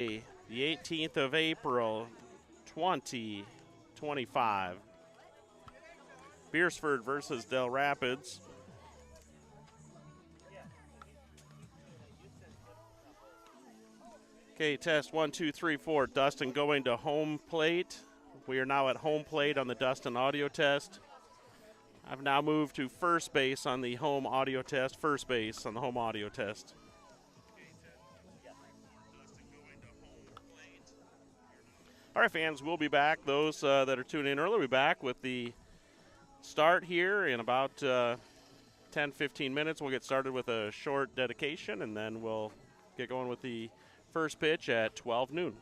The 18th of April, 2025. Beresford versus Dell Rapids. Okay, test 1, 2, 3, 4. Dustin going to home plate. We are now at home plate on the Dustin audio test. I've now moved to first base on the home audio test, first base on the home audio test. All right, fans, we'll be back. Those that are tuning in early will be back with the start here in about 10, 15 minutes. We'll get started with a short dedication, and then we'll get going with the first pitch at 12 noon.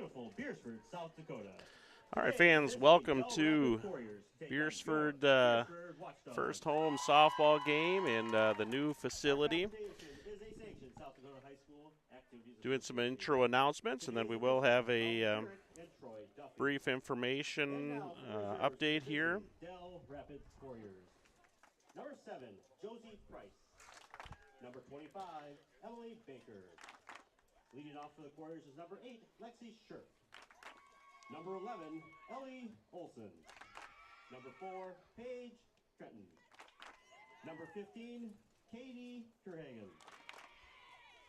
beautiful Beresford, South Dakota. All right, fans, welcome to Beresford first home softball game in the new facility. Doing some intro announcements, and then we will have a brief information update here. Dell Rapid Warriors. Number 7, Josie Price. Number 25, Emily Baker. Leading off for the Warriors is number 8, Lexi Scherf. Number 11, Ellie Olson. Number 4, Paige Trenton. Number 15, Katie Kerhagen.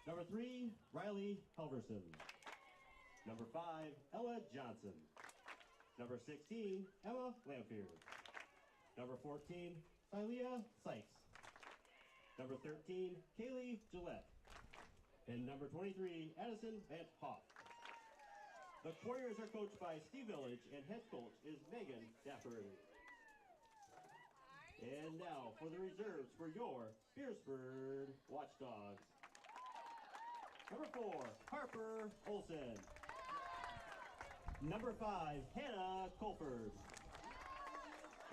Number 3, Riley Helverson. Number 5, Ella Johnson. Number 16, Emma Lamphere. Number 14, Silea Sykes. Number 13, Kaylee Gillette. And number 23, Addison Van Hoff. The Warriors are coached by Steve Village, and head coach is Megan Dapper. And now for the reserves for your Beresford Watchdogs. Number 4, Harper Olson. Number 5, Hannah Colford.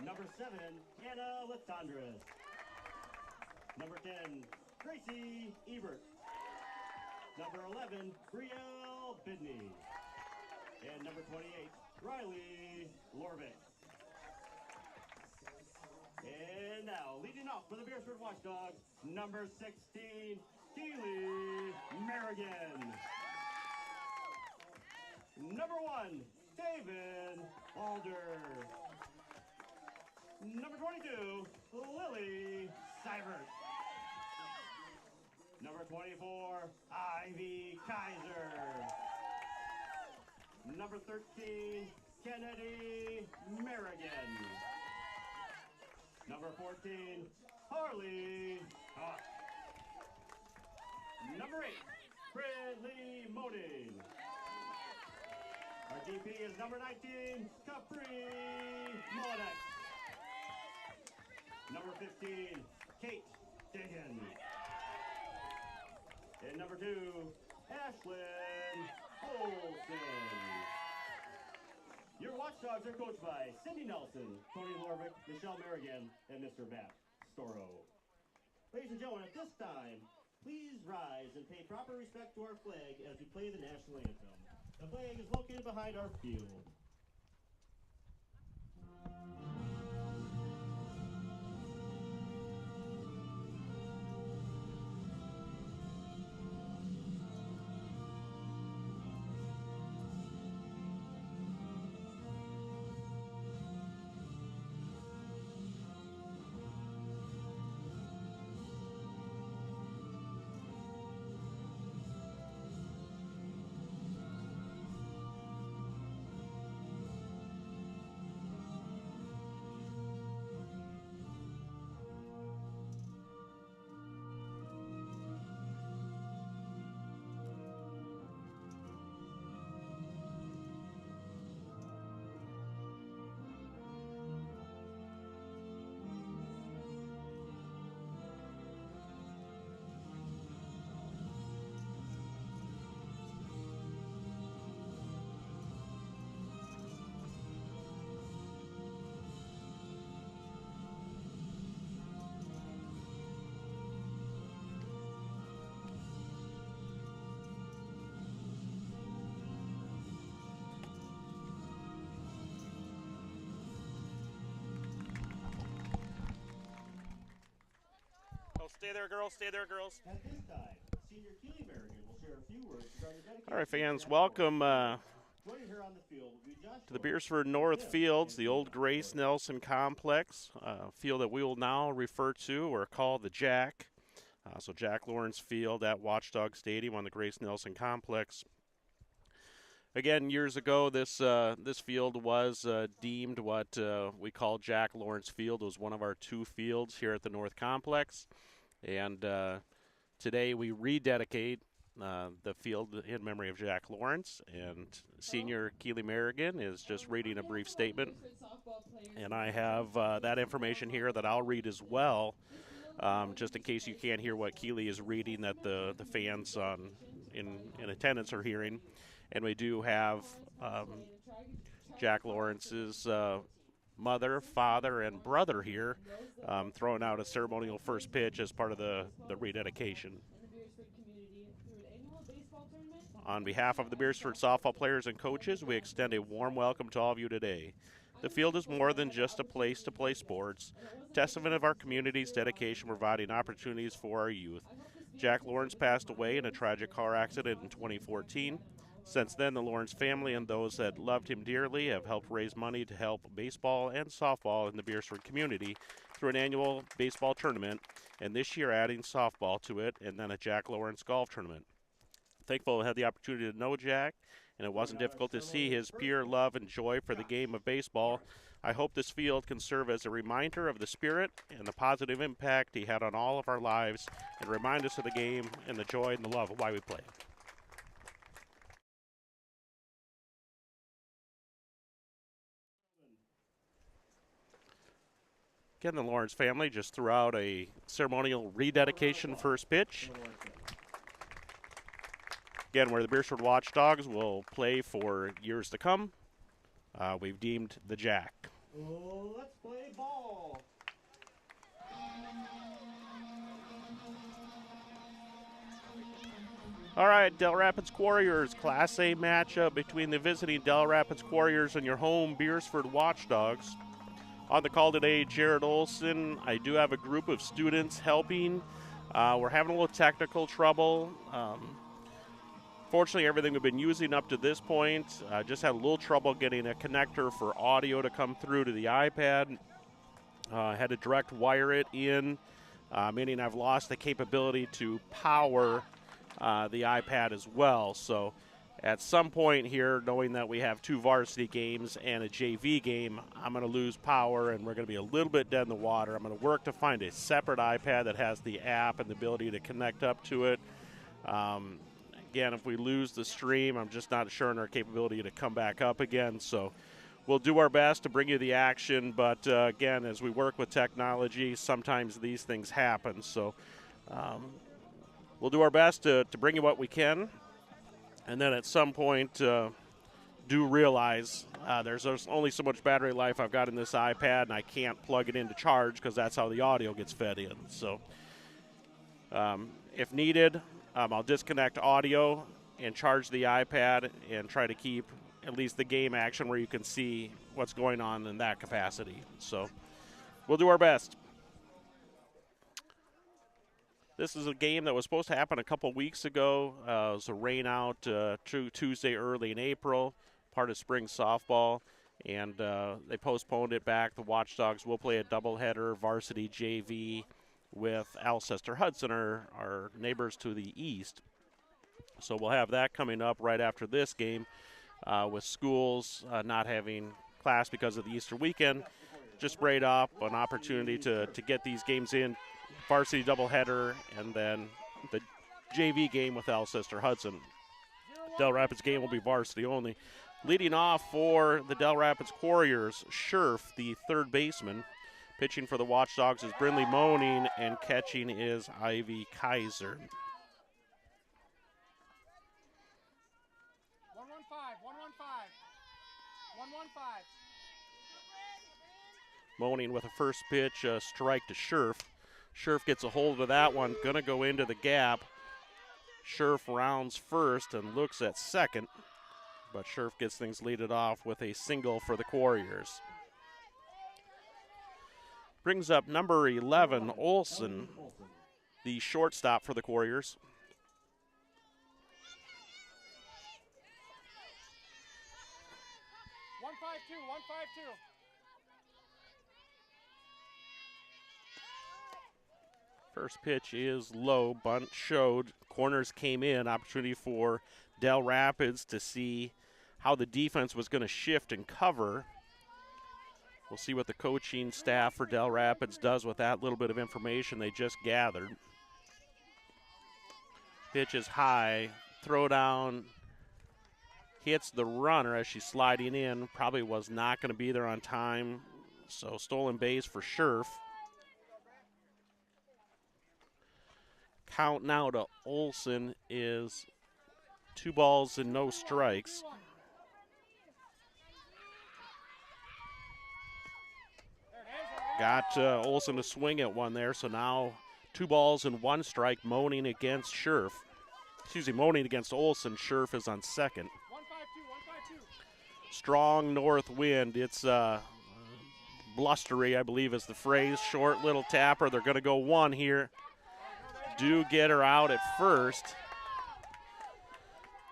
Number 7, Anna Latondras. Number 10, Gracie Ebert. Number 11, Brielle Bidney. And number 28, Riley Lorvik. And now, leading off for the Beresford Watchdogs, number 16, Keely Merrigan. Number 1, David Alder. Number 22, Lily Seibert. Number 24, Ivy Kaiser. Number 13, Kennedy Merrigan. Number 14, Harley Hawk. Number 8, Bradley Moding. Our DP is number 19, Capri Modex. Number 15, Kate Diggin. And number 2, Ashlyn Olson. Your Watchdogs are coached by Cindy Nelson, Tony Lorvik, Michelle Merrigan, and Mr. Matt Storrow. Ladies and gentlemen, at this time, please rise and pay proper respect to our flag as we play the national anthem. The flag is located behind our field. Stay there, girls. Stay there, girls. At this time, Senior Keely Merrigan will share a few words regarding dedication. All right, fans, welcome Joining her on the field will be Josh to the Beresford North Fields, the old Grace Nelson Complex, field that we will now refer to or call the Jack. So Jack Lawrence Field at Watchdog Stadium on the Grace Nelson Complex. Again, years ago, this field was deemed what we call Jack Lawrence Field. It was one of our 2 fields here at the North Complex. And today we rededicate the field in memory of Jack Lawrence. And Senior Keely Merrigan is just reading a brief statement. And I have that information here that I'll read as well, just in case you can't hear what Keely is reading that the fans in attendance are hearing. And we do have Jack Lawrence's mother, father, and brother here throwing out a ceremonial first pitch as part of the rededication. On behalf of the Beresford softball players and coaches, we extend a warm welcome to all of you today. The field is more than just a place to play sports, testament of our community's dedication providing opportunities for our youth. Jack Lawrence passed away in a tragic car accident in 2014. Since then, the Lawrence family and those that loved him dearly have helped raise money to help baseball and softball in the Beresford community through an annual baseball tournament, and this year adding softball to it, and then a Jack Lawrence golf tournament. Thankful to have the opportunity to know Jack, and it wasn't difficult to see his pure love and joy for the game of baseball. I hope this field can serve as a reminder of the spirit and the positive impact he had on all of our lives, and remind us of the game and the joy and the love of why we play. Again, the Lawrence family just threw out a ceremonial rededication first pitch. Again, where the Beresford Watchdogs will play for years to come. We've deemed the Jack. Let's play ball. All right, Dell Rapids Warriors, Class A matchup between the visiting Dell Rapids Warriors and your home Beresford Watchdogs. On the call today, Jared Olson. I do have a group of students helping. We're having a little technical trouble. Fortunately, everything we've been using up to this point, just had a little trouble getting a connector for audio to come through to the iPad. Had to direct wire it in, meaning I've lost the capability to power the iPad as well. So at some point here, knowing that we have 2 varsity games and a JV game, I'm going to lose power and we're going to be a little bit dead in the water. I'm going to work to find a separate iPad that has the app and the ability to connect up to it. Again, if we lose the stream, I'm just not sure in our capability to come back up again. So we'll do our best to bring you the action. But, again, as we work with technology, sometimes these things happen. So we'll do our best to bring you what we can. And then at some point, do realize there's only so much battery life I've got in this iPad, and I can't plug it in to charge because that's how the audio gets fed in. So if needed, I'll disconnect audio and charge the iPad and try to keep at least the game action where you can see what's going on in that capacity. So we'll do our best. This is a game that was supposed to happen a couple weeks ago. It was a rain out Tuesday early in April, part of spring softball, and they postponed it back. The Watchdogs will play a doubleheader varsity JV with Alcester Hudson, our neighbors to the east. So we'll have that coming up right after this game with schools not having class because of the Easter weekend. Just sprayed up an opportunity to get these games in. Varsity doubleheader, and then the JV game with Alcester Hudson. Dell Rapids game will be varsity only. Leading off for the Dell Rapids Warriors, Scherf, the third baseman. Pitching for the Watchdogs is Brindley Moaning, and catching is Ivy Kaiser. 1-1-5. Moaning with a first pitch, strike to Scherf. Scherf gets a hold of that one, gonna go into the gap. Scherf rounds first and looks at second, but Scherf gets things leaded off with a single for the Warriors. Brings up number 11, Olson, the shortstop for the Warriors. One five two. First pitch is low, bunt showed, corners came in, opportunity for Dell Rapids to see how the defense was going to shift and cover. We'll see what the coaching staff for Dell Rapids does with that little bit of information they just gathered. Pitch is high, throw down, hits the runner as she's sliding in, probably was not going to be there on time, so stolen base for Scherf. Count now to Olson is 2 balls and no strikes. Got Olson to swing at one there, so now 2 balls and 1 strike, moaning against Scherf. Moaning against Olson. Scherf is on second. 152. Strong north wind. It's blustery, I believe is the phrase. Short little tapper. They're going to go 1 here. Do get her out at first.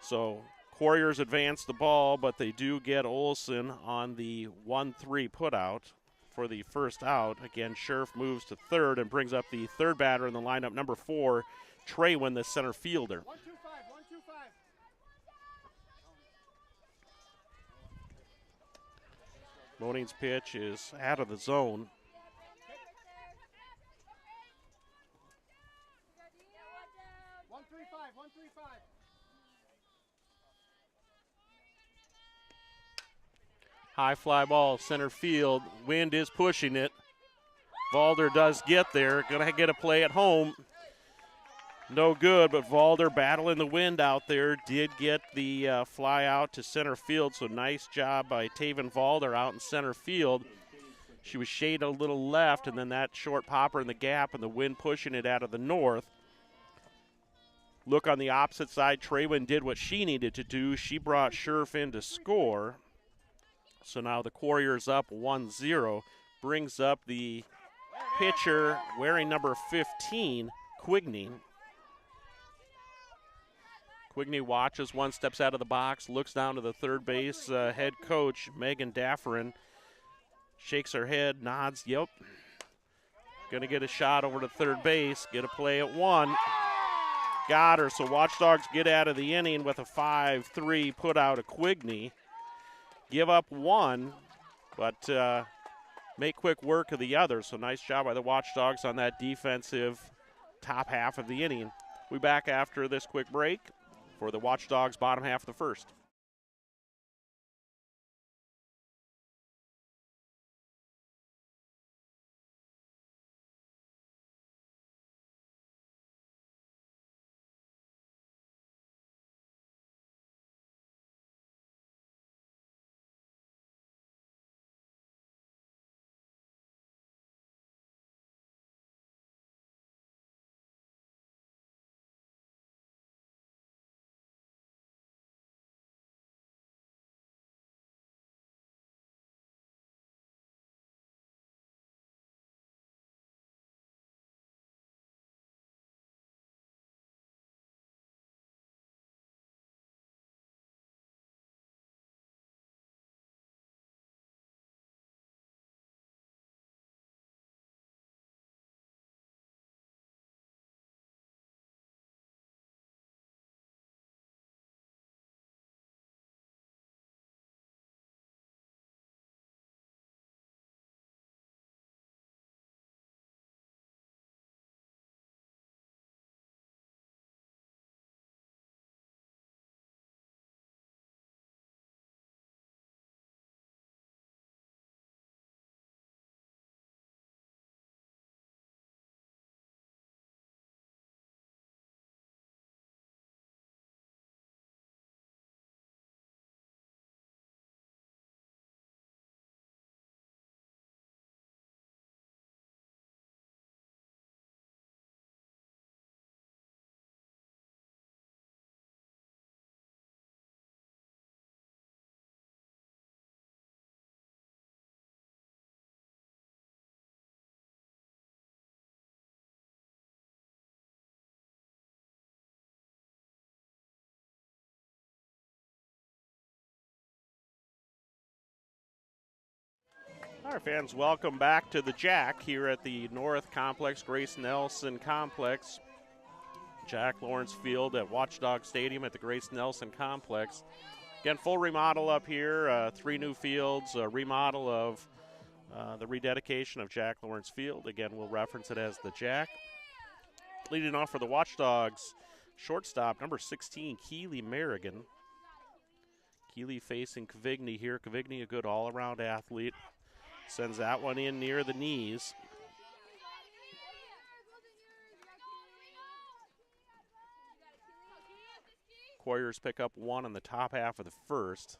So Warriors advance the ball, but they do get Olson on the 1-3 putout for the first out. Again, Scherf moves to third and brings up the third batter in the lineup, number 4, Traywin, the center fielder. 125. Moaning's pitch is out of the zone. One three five. High fly ball, center field. Wind is pushing it. Valder does get there. Going to get a play at home. No good, but Valder battling the wind out there. Did get the fly out to center field, so nice job by Taven Valder out in center field. She was shaded a little left, and then that short popper in the gap and the wind pushing it out of the north. Look on the opposite side. Traywin did what she needed to do. She brought Scherf in to score. So now the Warriors up 1-0. Brings up the pitcher wearing number 15, Quigney. Quigney watches one, steps out of the box, looks down to the third base head coach, Megan Dafferin. Shakes her head, nods, yep. Going to get a shot over to third base, get a play at 1. Got her, so Watchdogs get out of the inning with a 5-3 put out of Quigney. Give up 1, but make quick work of the other. So nice job by the Watchdogs on that defensive top half of the inning. We'll be back after this quick break for the Watchdogs bottom half of the first. All right, fans, welcome back to the Jack here at the North Complex, Grace Nelson Complex. Jack Lawrence Field at Watchdog Stadium at the Grace Nelson Complex. Again, full remodel up here, 3 new fields, a remodel of the rededication of Jack Lawrence Field. Again, we'll reference it as the Jack. Leading off for the Watchdogs, shortstop, number 16, Keely Merrigan. Keely facing Cavigny here. Cavigny, a good all-around athlete. Sends that one in near the knees. Warriors pick up one in the top half of the first.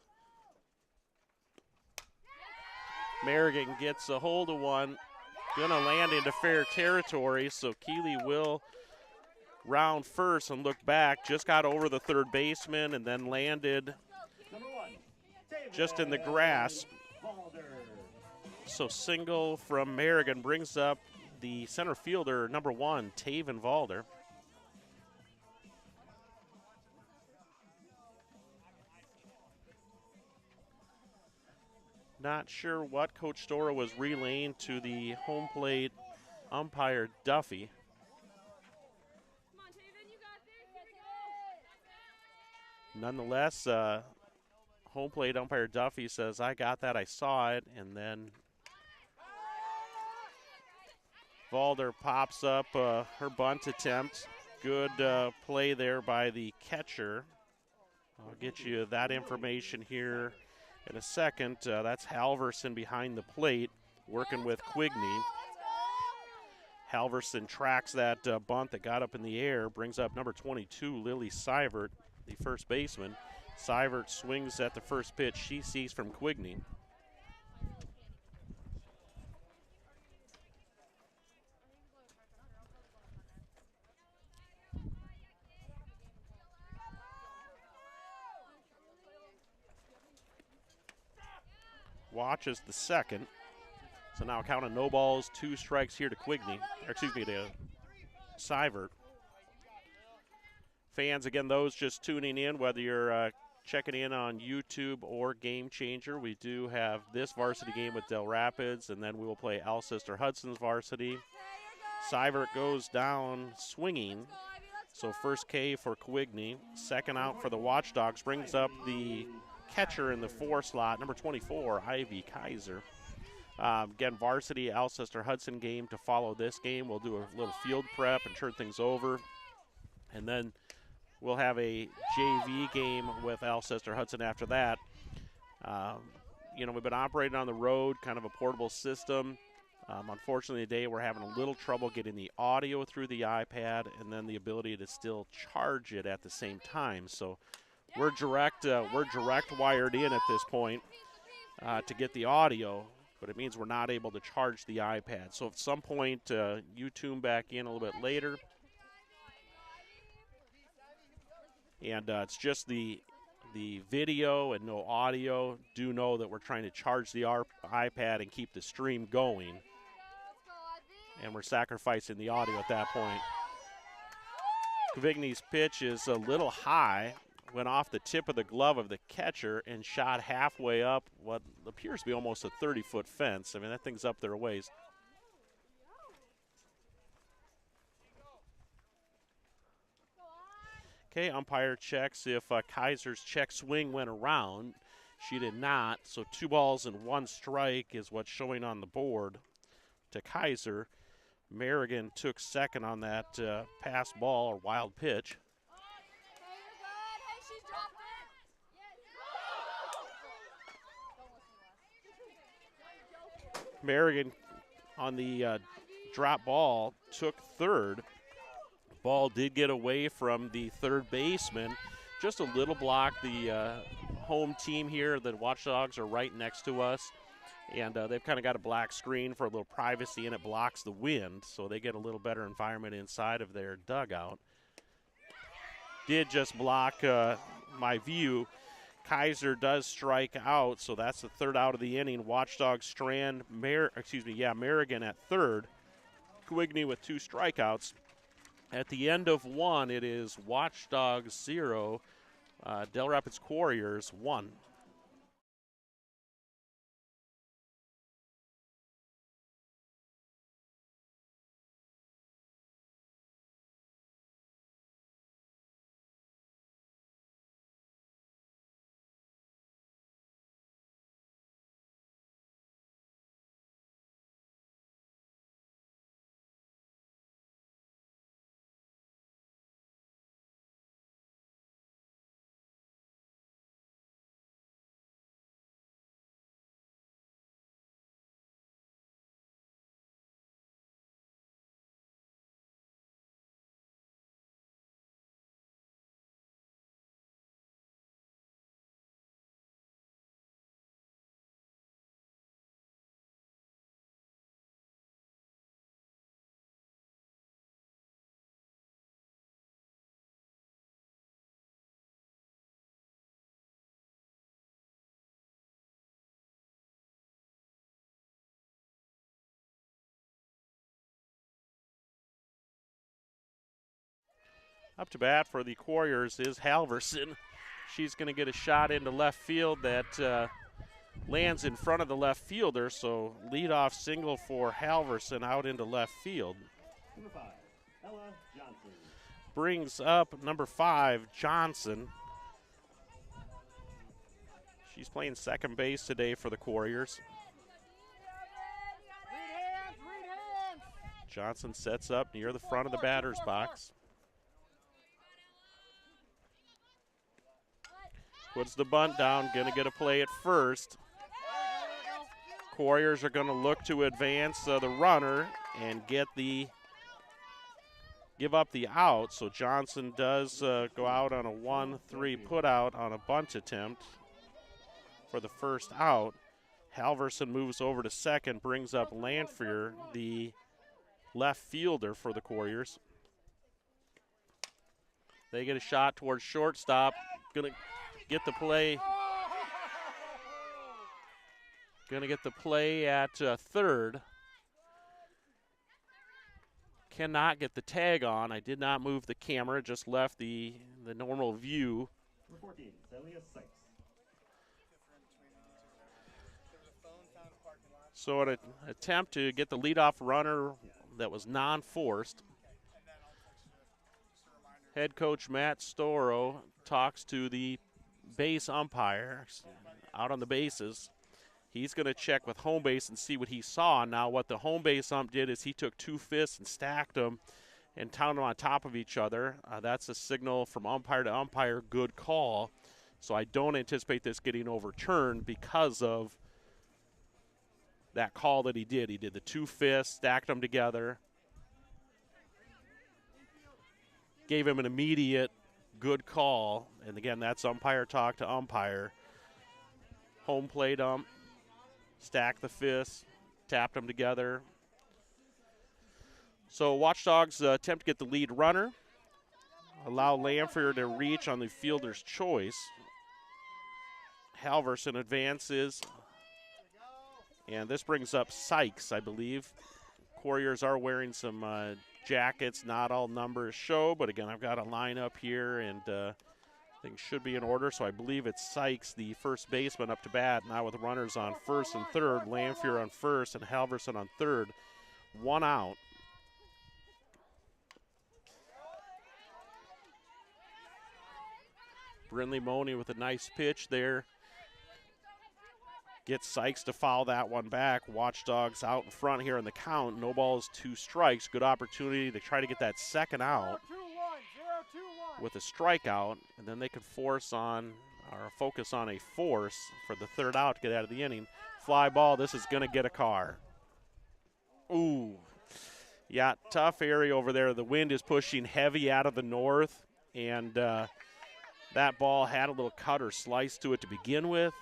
Merrigan gets a hold of one. Gonna land into fair territory, so Keeley will round first and look back. Just got over the third baseman and then landed just in the grass. So single from Merrigan brings up the center fielder, number 1, Taven Valder. Not sure what Coach Stora was relaying to the home plate umpire, Duffy. Nonetheless, home plate umpire Duffy says, I got that, I saw it, and then Valder pops up her bunt attempt. Good play there by the catcher. I'll get you that information here in a second. That's Halverson behind the plate working with Quigney. Halverson tracks that bunt that got up in the air, brings up number 22, Lily Seivert, the first baseman. Seivert swings at the first pitch she sees from Quigney. Watches the second. So now count of no balls, 2 strikes here to Quigney, or excuse me, to Seivert. Fans, again, those just tuning in, whether you're checking in on YouTube or Game Changer, we do have this varsity game with Dell Rapids, and then we will play Alcester Hudson's varsity. Seivert goes down swinging. So first K for Quigney. Second out for the Watchdogs. Brings up the catcher in the 4 slot, number 24, Ivy Kaiser. Again, varsity Alcester Hudson game to follow this game. We'll do a little field prep and turn things over. And then we'll have a JV game with Alcester Hudson after that. We've been operating on the road, kind of a portable system. Unfortunately, today we're having a little trouble getting the audio through the iPad and then the ability to still charge it at the same time. So we're direct wired in at this point to get the audio, but it means we're not able to charge the iPad. So at some point, you tune back in a little bit later. And it's just the video and no audio. Do know that we're trying to charge the iPad and keep the stream going. And we're sacrificing the audio at that point. Quigney's pitch is a little high. Went off the tip of the glove of the catcher and shot halfway up what appears to be almost a 30-foot fence. I mean, that thing's up there a ways. Okay, umpire checks if Kaiser's check swing went around. She did not, so 2 balls and 1 strike is what's showing on the board to Kaiser. Merrigan took second on that pass ball or wild pitch. Merrigan on the drop ball took third. Ball did get away from the third baseman. Just a little block. The home team here, the Watchdogs, are right next to us. And they've kind of got a black screen for a little privacy, and it blocks the wind, so they get a little better environment inside of their dugout. Did just block my view. Kaiser does strike out, so that's the third out of the inning. Watchdogs strand Merrigan at third. Quigney with 2 strikeouts. At the end of 1, it is Watchdogs 0, Dell Rapids Warriors 1. Up to bat for the Quarriers is Halverson. She's going to get a shot into left field that lands in front of the left fielder, so leadoff single for Halverson out into left field. Number 5, Ella Johnson. Brings up number 5, Johnson. She's playing second base today for the Quarriers. Read hands. Johnson sets up near the front of the batter's box. Puts the bunt down, gonna get a play at first. Quarriers are gonna look to advance the runner and give up the out. So Johnson does go out on a 1-3 put out on a bunt attempt for the first out. Halverson moves over to second, brings up Lanfear, the left fielder for the Quarriers. They get a shot towards shortstop. Gonna get the play. Gonna get the play at third. Cannot get the tag on. I did not move the camera, just left the normal view. Number 14, Celia Sykes. So an attempt to get the leadoff runner that was non-forced. Head coach Matt Storo talks to the base umpires out on the bases. He's going to check with home base and see what he saw. Now what the home base ump did is he took 2 fists and stacked them and counted them on top of each other. That's a signal from umpire to umpire, good call. So I don't anticipate this getting overturned because of that call that he did. He did the 2 fists, stacked them together, gave him an immediate good call. And again, that's umpire talk to umpire. Home plate ump, stacked the fists, tapped them together. So Watchdogs attempt to get the lead runner, allow Lanfear to reach on the fielder's choice. Halverson advances, and this brings up Sykes, I believe. Quarriers are wearing some jackets, not all numbers show, but again, I've got a lineup here, and things should be in order, so I believe it's Sykes, the first baseman, up to bat, now with runners on first and third, Lanfear on first and Halverson on third. 1 out. Brindley Money with a nice pitch there. Gets Sykes to foul that one back. Watchdogs out in front here in the count. No balls, 2 strikes. Good opportunity to try to get that second out with a strikeout, and then they could focus on a force for the third out to get out of the inning. Fly ball, this is going to get a car. Ooh. Yeah, tough area over there. The wind is pushing heavy out of the north, and that ball had a little cut or slice to it to begin with,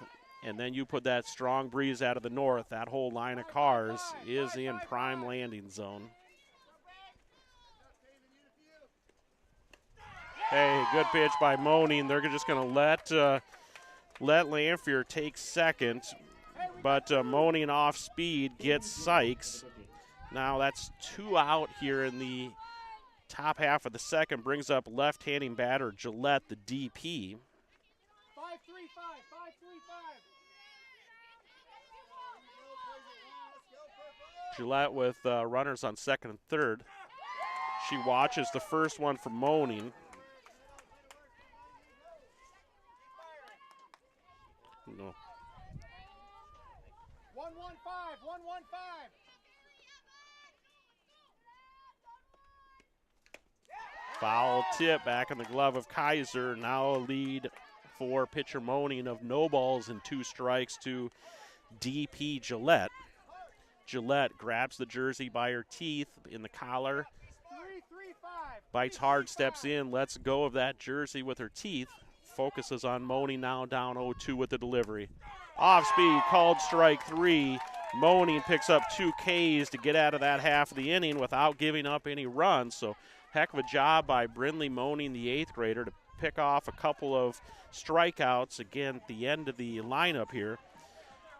and then you put that strong breeze out of the north. That whole line of cars is in prime landing zone. Hey, good pitch by Moaning. They're just going to let Lanfear take second, but Moaning off speed gets Sykes. Now that's 2 out here in the top half of the second. Brings up left-handing batter Gillette, the DP. 5-3-5. Gillette with runners on second and third. She watches the first one from Moaning. No. 1-1-5. Foul tip back in the glove of Kaiser. Now a lead for pitcher Moaning of no balls and 2 strikes to DP Gillette. Gillette grabs the jersey by her teeth in the collar. 3-3-5. Bites hard, steps in, lets go of that jersey with her teeth. Focuses on Moaning, now down 0-2 with the delivery. Off speed, called strike 3. Moaning picks up 2 Ks to get out of that half of the inning without giving up any runs. So heck of a job by Brindley Moaning, the 8th grader, to pick off a couple of strikeouts again at the end of the lineup here.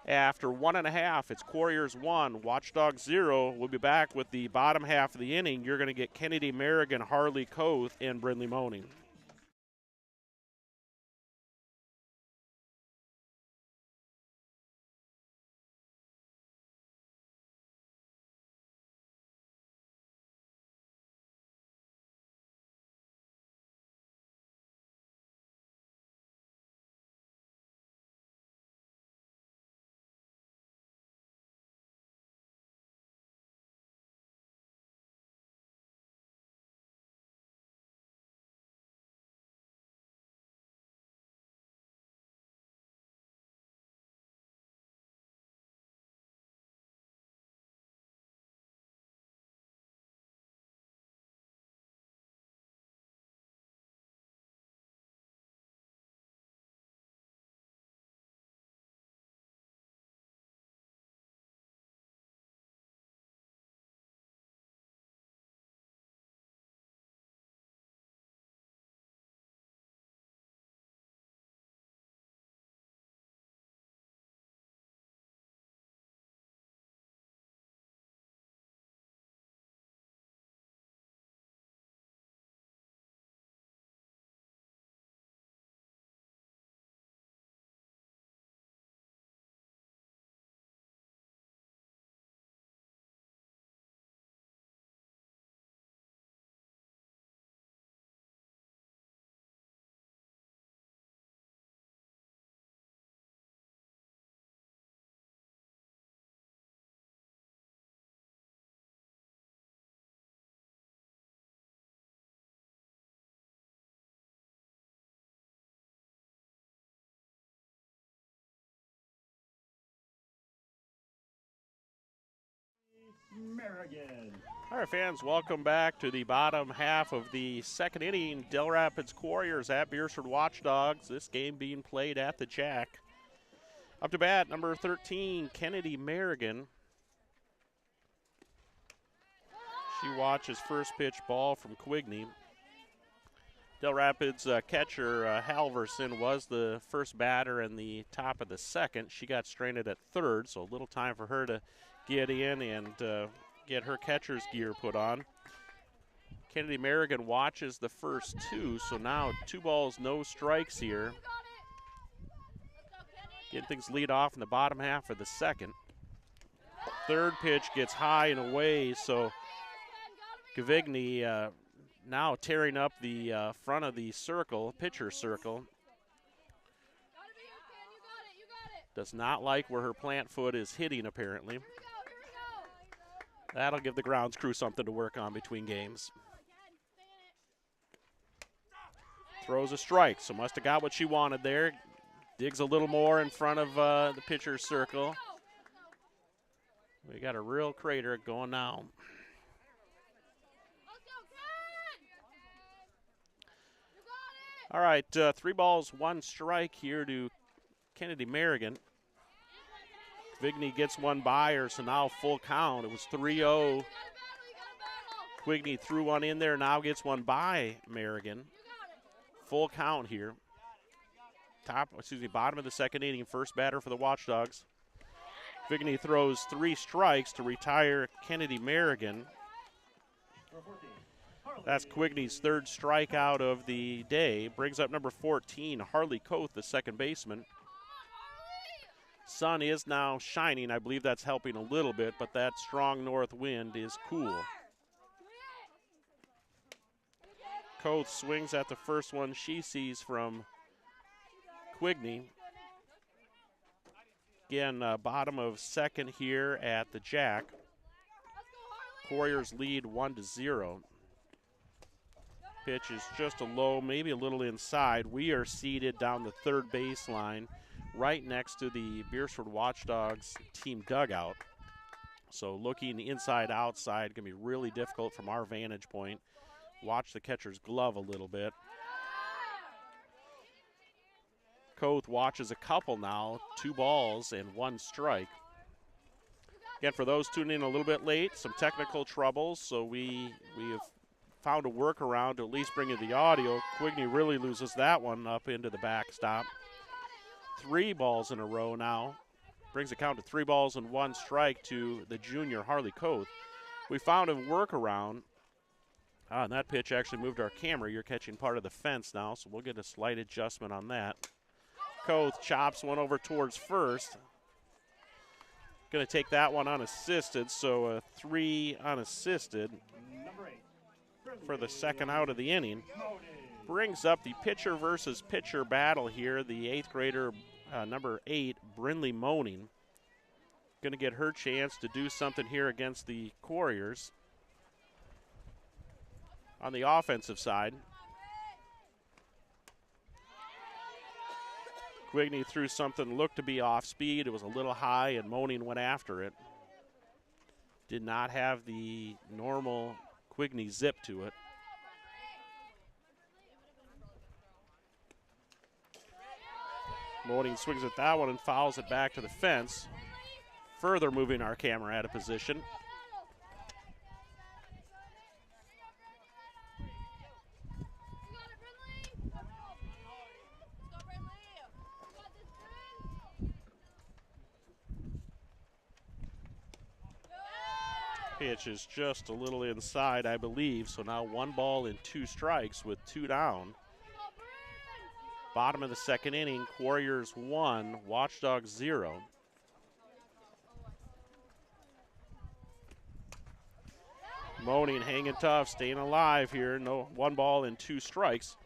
After 1.5, it's Quarriers 1, Watchdogs 0. We'll be back with the bottom half of the inning. You're going to get Kennedy Merrigan, Harley Koth, and Brindley Moaning. Merrigan. All right, fans, welcome back to the bottom half of the second inning. Del Rapids Quarriers at Beresford Watchdogs. This game being played at the Jack. Up to bat, number 13, Kennedy Merrigan. She watches first pitch ball from Quigney. Del Rapids catcher Halverson was the first batter in the top of the second. She got stranded at third, so a little time for her to get in and get her catcher's gear put on. Kennedy Merrigan watches the first two, so now 2 balls, no strikes here. Getting things lead off in the bottom half of the second. Third pitch gets high and away, so Gavigny now tearing up the front of the circle, pitcher circle. Does not like where her plant foot is hitting, apparently. That'll give the grounds crew something to work on between games. Throws a strike, so must have got what she wanted there. Digs a little more in front of the pitcher's circle. We got a real crater going now. All right, 3 balls, 1 strike here to Kennedy Merrigan. Quigney gets one by her, so now full count. It was 3-0. Quigney threw one in there, now gets one by Merrigan. Full count here. Bottom of the second inning, first batter for the Watchdogs. Quigney throws 3 strikes to retire Kennedy Merrigan. That's Quigney's 3rd strikeout of the day. Brings up number 14, Harley Koth, the second baseman. Sun is now shining. I believe that's helping a little bit, but that strong north wind is cool. Koth swings at the first one she sees from Quigney. Again, bottom of second here at the Jack. Quarriers lead 1-0. Pitch is just a low, maybe a little inside. We are seated down the third baseline, right next to the Beresford Watchdogs team dugout. So looking inside, outside, going to be really difficult from our vantage point. Watch the catcher's glove a little bit. Koth watches a couple now, 2 balls and 1 strike. Again, for those tuning in a little bit late, some technical troubles, so we have found a workaround to at least bring you the audio. Quigney really loses that one up into the backstop. 3 balls in a row now brings the count to 3 balls and 1 strike to the junior Harley Koth. We found a workaround. On that pitch actually moved our camera. You're catching part of the fence now, so we'll get a slight adjustment on that. Koth chops one over towards first. Going to take that one unassisted, so a 3 unassisted for the second out of the inning. Brings up the pitcher versus pitcher battle here. The 8th grader, number 8, Brindley Moaning. Going to get her chance to do something here against the Warriors. On the offensive side, Quigney threw something looked to be off speed. It was a little high, and Moaning went after it. Did not have the normal Quigney zip to it. Moaning swings at that one and fouls it back to the fence, further moving our camera out of position. Pitch is just a little inside, I believe, so now 1 ball and 2 strikes with 2 down. Bottom of the second inning, Warriors 1, Watchdogs 0. Moaning hanging tough, staying alive here. No 1 ball and 2 strikes.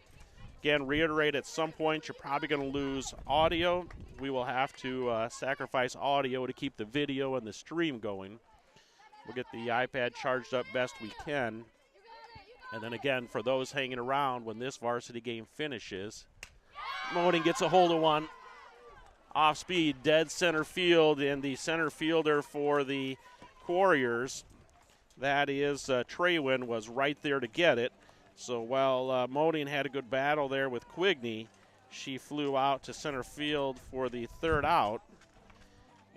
Again, reiterate, at some point you're probably going to lose audio. We will have to sacrifice audio to keep the video and the stream going. We'll get the iPad charged up best we can. And then again, for those hanging around when this varsity game finishes, Moaning gets a hold of one. Off speed, dead center field, and the center fielder for the Warriors, that is Traywin, was right there to get it. So while Moaning had a good battle there with Quigney, she flew out to center field for the 3rd out.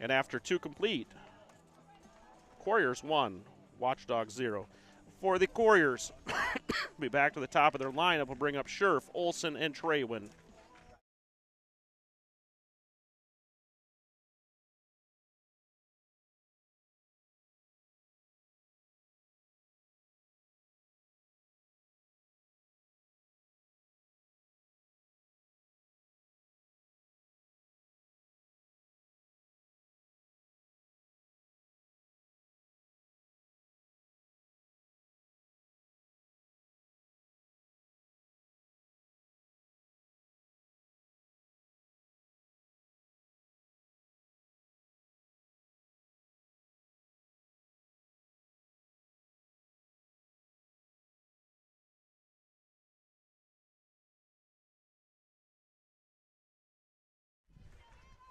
And after 2 complete, Warriors 1, Watchdogs 0. For the Warriors, be back to the top of their lineup. We'll bring up Scherf, Olson, and Traywin.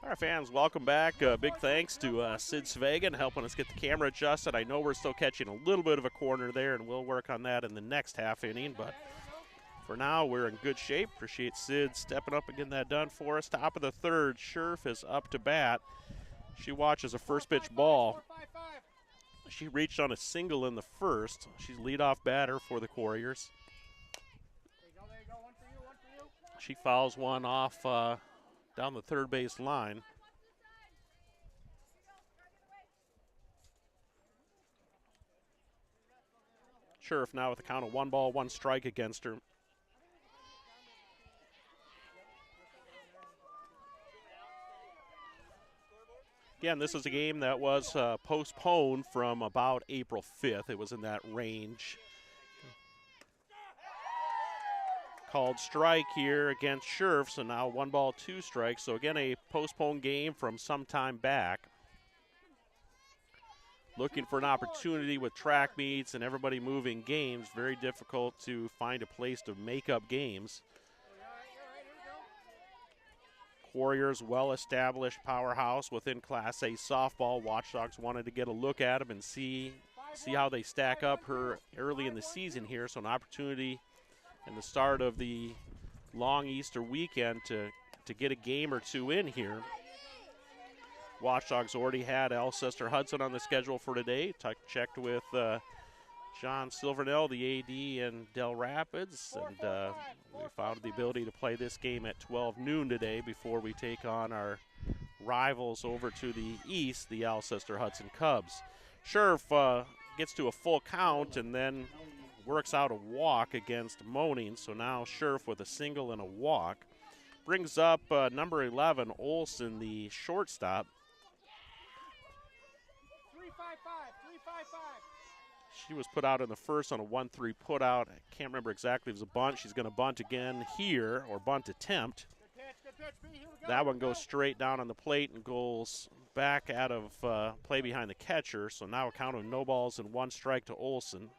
All right, fans, welcome back. Big thanks to Sid Svegan helping us get the camera adjusted. I know we're still catching a little bit of a corner there, and we'll work on that in the next half inning. But for now, we're in good shape. Appreciate Sid stepping up and getting that done for us. Top of the 3rd, Scherf is up to bat. She watches a first pitch ball. She reached on a single in the 1st. She's leadoff batter for the Warriors. She fouls one off down the 3rd base line. Scherf now with a count of 1 ball, 1 strike against her. Again, this is a game that was postponed from about April 5th. It was in that range. Called strike here against Scherf, so now 1 ball, 2 strikes. So again, a postponed game from some time back. Looking for an opportunity with track meets and everybody moving games. Very difficult to find a place to make up games. Warriors, well-established powerhouse within Class A softball. Watchdogs wanted to get a look at them and see how they stack up her early in the season here. So an opportunity in the start of the long Easter weekend to get a game or 2 in here. Watchdogs already had Alcester Hudson on the schedule for today. Checked with John Silvernell, the AD in Dell Rapids, and we found the ability to play this game at 12 noon today before we take on our rivals over to the east, the Alcester-Hudson Cubs. Scherf gets to a full count and then works out a walk against Moaning. So now Scherf with a single and a walk. Brings up number 11, Olson, the shortstop. 3-5-5. She was put out in the first on a 1-3 put out. I can't remember exactly if it was a bunt. She's going to bunt again here, or bunt attempt. Good pitch, B. Here we go. That one goes straight down on the plate and goes back out of play behind the catcher. So now a count of no balls and 1 strike to Olson.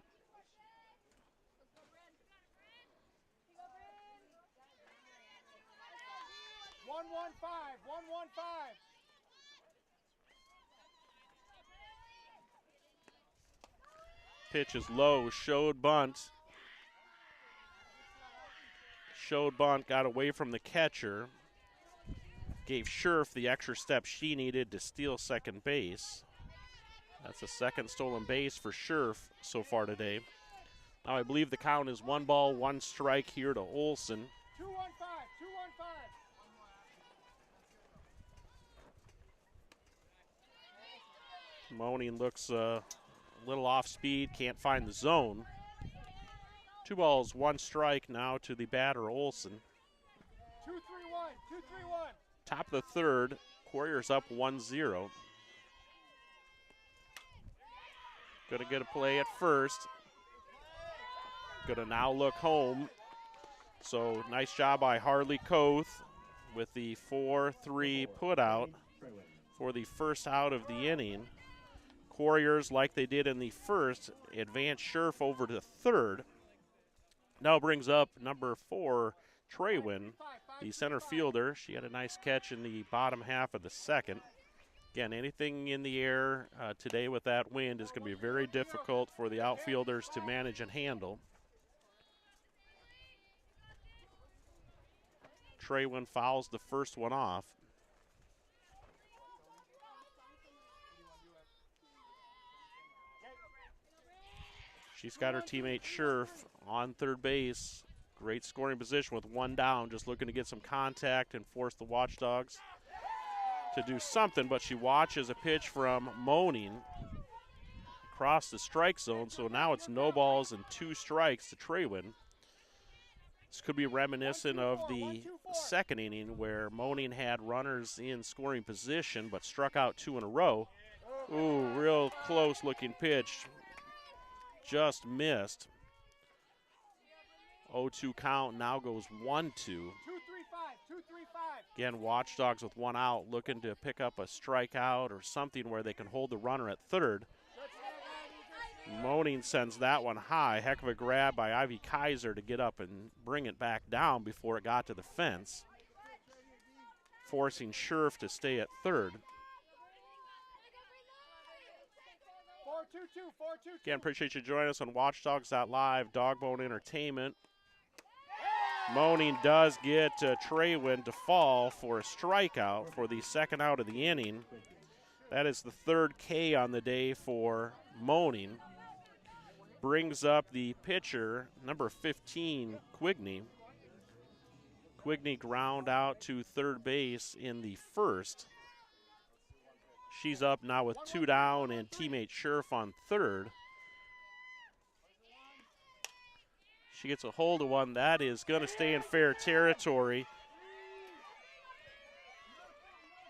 1-1-5. Pitch is low, showed bunt. Showed bunt, got away from the catcher. Gave Scherf the extra step she needed to steal second base. That's the second stolen base for Scherf so far today. Now I believe the count is 1 ball, 1 strike here to Olson. 2-1-5. Moaning looks a little off speed, can't find the zone. 2 balls, 1 strike now to the batter, Olson. 2-3-1. Top of the third, Warriors up 1-0. Gonna get a play at first. Gonna now look home. So nice job by Harley Koth with the 4-3 put out for the first out of the inning. Warriors, like they did in the first, advance Scherf over to third. Now brings up number 4, Traywin, the center fielder. She had a nice catch in the bottom half of the second. Again, anything in the air today with that wind is going to be very difficult for the outfielders to manage and handle. Traywin fouls the first one off. She's got her teammate Scherf on third base. Great scoring position with 1 down, just looking to get some contact and force the Watchdogs to do something, but she watches a pitch from Moaning across the strike zone, so now it's no balls and 2 strikes to Traywin. This could be reminiscent of the second inning where Moaning had runners in scoring position but struck out 2 in a row. Ooh, real close looking pitch. Just missed. 0-2 count, now goes 1-2. 2-3-5. Again, Watchdogs with 1 out, looking to pick up a strikeout or something where they can hold the runner at third. Moaning sends that one high. Heck of a grab by Ivy Kaiser to get up and bring it back down before it got to the fence, forcing Scherf to stay at third. 4-2-2. Again, appreciate you joining us on Watchdogs.live, Dogbone Entertainment. Moaning does get Traywin to fall for a strikeout for the second out of the inning. That is the 3rd K on the day for Moaning. Brings up the pitcher, number 15, Quigney. Quigney ground out to third base in the first. She's up now with 2 down and teammate Scherf on third. She gets a hold of one. That is going to stay in fair territory.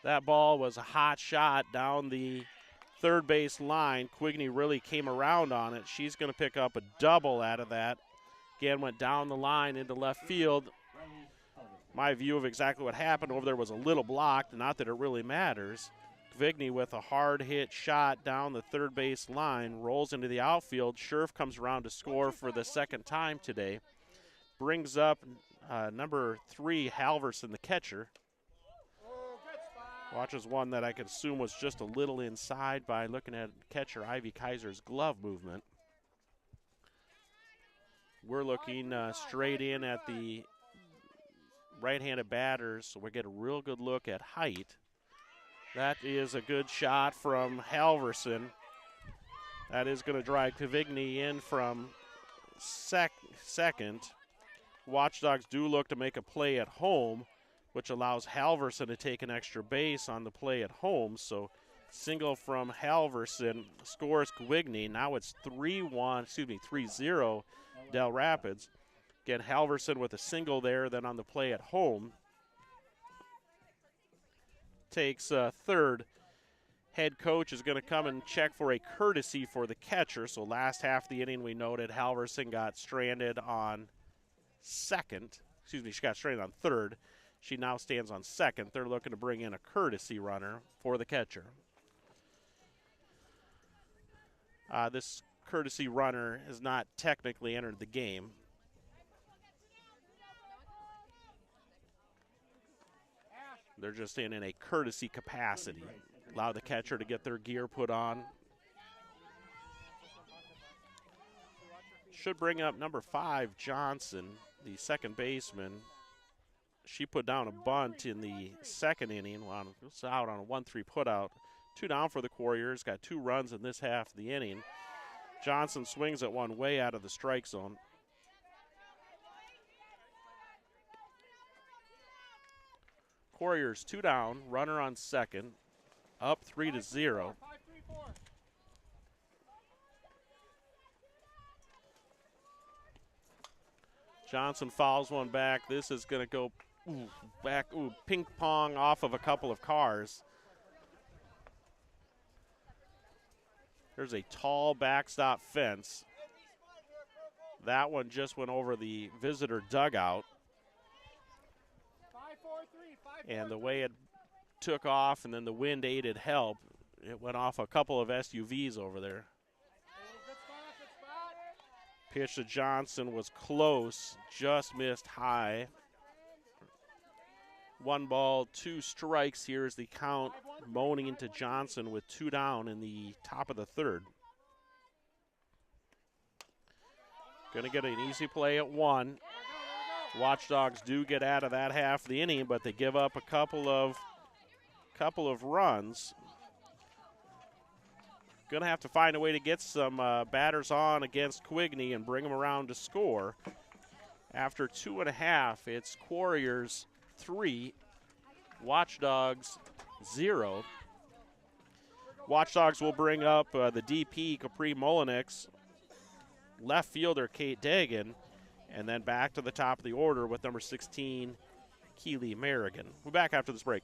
That ball was a hot shot down the third base line. Quigney really came around on it. She's going to pick up a double out of that. Again, went down the line into left field. My view of exactly what happened over there was a little blocked, not that it really matters. Quigney with a hard hit shot down the third base line, rolls into the outfield. Scherf comes around to score for the second time today. Brings up number 3, Halverson, the catcher. Watches one that I could assume was just a little inside by looking at catcher Ivy Kaiser's glove movement. We're looking straight in at the right-handed batters, so we get a real good look at height. That is a good shot from Halverson. That is going to drive Quigney in from second. Watchdogs do look to make a play at home, which allows Halverson to take an extra base on the play at home. So single from Halverson scores Gwigny. Now it's 3-0 Dell Rapids. Again, Halverson with a single there, then on the play at home. Takes third. Head coach is going to come and check for a courtesy for the catcher. So last half of the inning, we noted Halverson got stranded on second. Excuse me, she got stranded on third. She now stands on second. They're looking to bring in a courtesy runner for the catcher. This courtesy runner has not technically entered the game. They're just in a courtesy capacity. Allow the catcher to get their gear put on. Should bring up number 5, Johnson, the second baseman. She put down a bunt in the second inning. It's out on a 1-3 putout. 2 down for the Warriors. Got 2 runs in this half of the inning. Johnson swings at one way out of the strike zone. Warriors 2 down, runner on second, up 3-0. Johnson fouls one back. This is going to go back, ping pong off of a couple of cars. There's a tall backstop fence. That one just went over the visitor dugout. And the way it took off and then the wind aided help, it went off a couple of SUVs over there. Pitch to Johnson was close, just missed high. 1 ball, 2 strikes here is the count. Moaning to Johnson with 2 down in the top of the third. Going to get an easy play at 1. Watchdogs do get out of that half of the inning, but they give up a couple of runs. Going to have to find a way to get some batters on against Quigney and bring them around to score. After 2.5, it's Warriors 3, Watchdogs 0. Watchdogs will bring up the DP, Capri Molinix, left fielder Kate Dagan, and then back to the top of the order with number 16, Keely Merrigan. We're back after this break.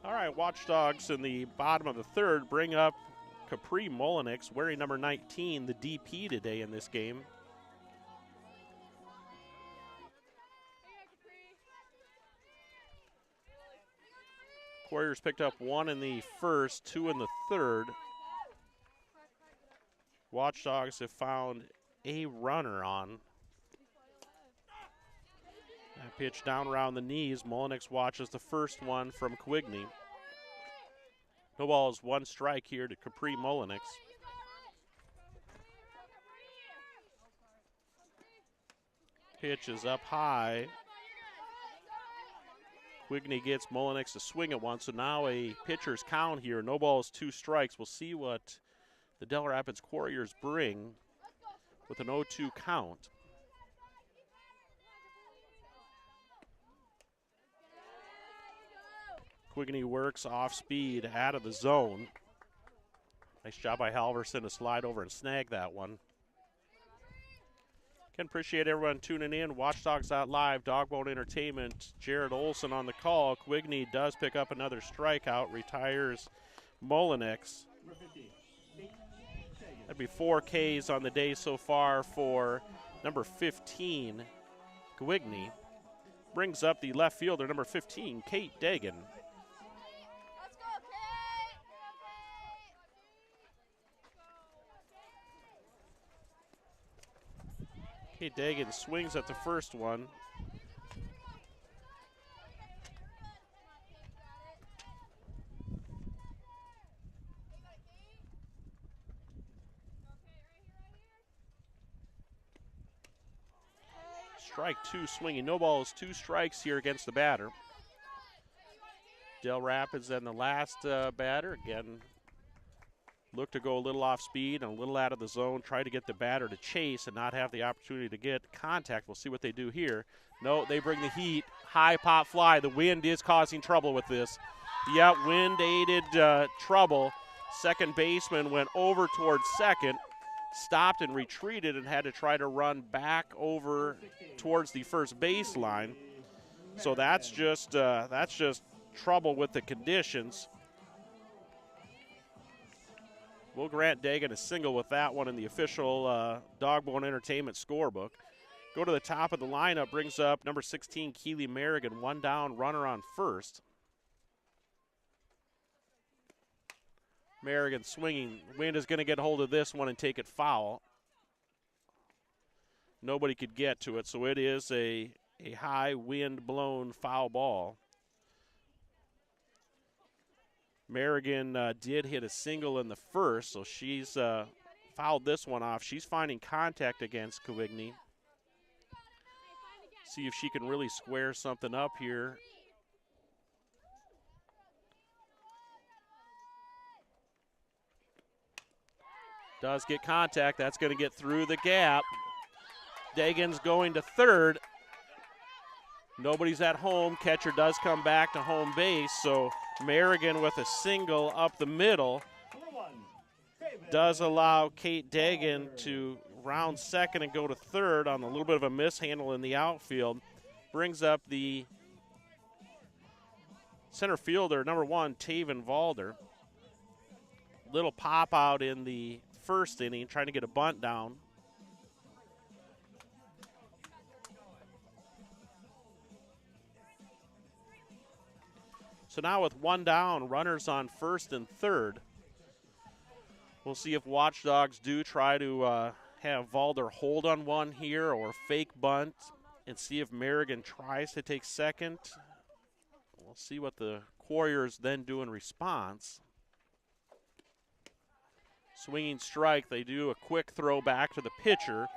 All right, Watchdogs in the bottom of the third bring up Capri Molinix, wearing number 19, the DP today in this game. Warriors picked up 1 in the first, 2 in the third. Watchdogs have found a runner on. That pitch down around the knees. Molinix watches the first one from Quigney. No balls, 1 strike here to Capri Molinix. Pitch is up high. Quigney gets Molinix to swing at one, so now a pitcher's count here. No balls, 2 strikes. We'll see what the Dell Rapids Warriors bring with an 0-2 count. Quigney works off speed out of the zone. Nice job by Halverson to slide over and snag that one. Can appreciate everyone tuning in. Watchdogs.live, Dogbone Entertainment. Jared Olson on the call. Quigney does pick up another strikeout, retires Molinix. That'd be 4 Ks on the day so far for number 15, Quigney. Brings up the left fielder, number 15, Kate Dagan. Kate Dagan swings at the first one. Strike two swinging. No balls, 2 strikes here against the batter. Dell Rapids then the last batter. Again, look to go a little off speed and a little out of the zone. Try to get the batter to chase and not have the opportunity to get contact. We'll see what they do here. No, they bring the heat. High pop fly. The wind is causing trouble with this. Yep, wind-aided trouble. Second baseman went over towards second, stopped and retreated and had to try to run back over towards the first baseline. So that's just trouble with the conditions. We'll grant Dagan a single with that one in the official Dogbone Entertainment scorebook. Go to the top of the lineup, brings up number 16, Keely Merrigan, 1 down, runner on first. Merrigan swinging. Wind is going to get hold of this one and take it foul. Nobody could get to it, so it is a high wind-blown foul ball. Merrigan did hit a single in the first, so she's fouled this one off. She's finding contact against Covigney. See if she can really square something up here. Does get contact. That's going to get through the gap. Dagan's going to third. Nobody's at home. Catcher does come back to home base, so Merrigan with a single up the middle does allow Kate Dagan to round second and go to third on a little bit of a mishandle in the outfield. Brings up the center fielder, number 1, Taven Valder. Little pop out in the first inning, trying to get a bunt down. So now with 1 down, runners on first and third. We'll see if Watchdogs do try to have Valder hold on one here or fake bunt and see if Merrigan tries to take second. We'll see what the Warriors then do in response. Swinging strike, they do a quick throw back to the pitcher.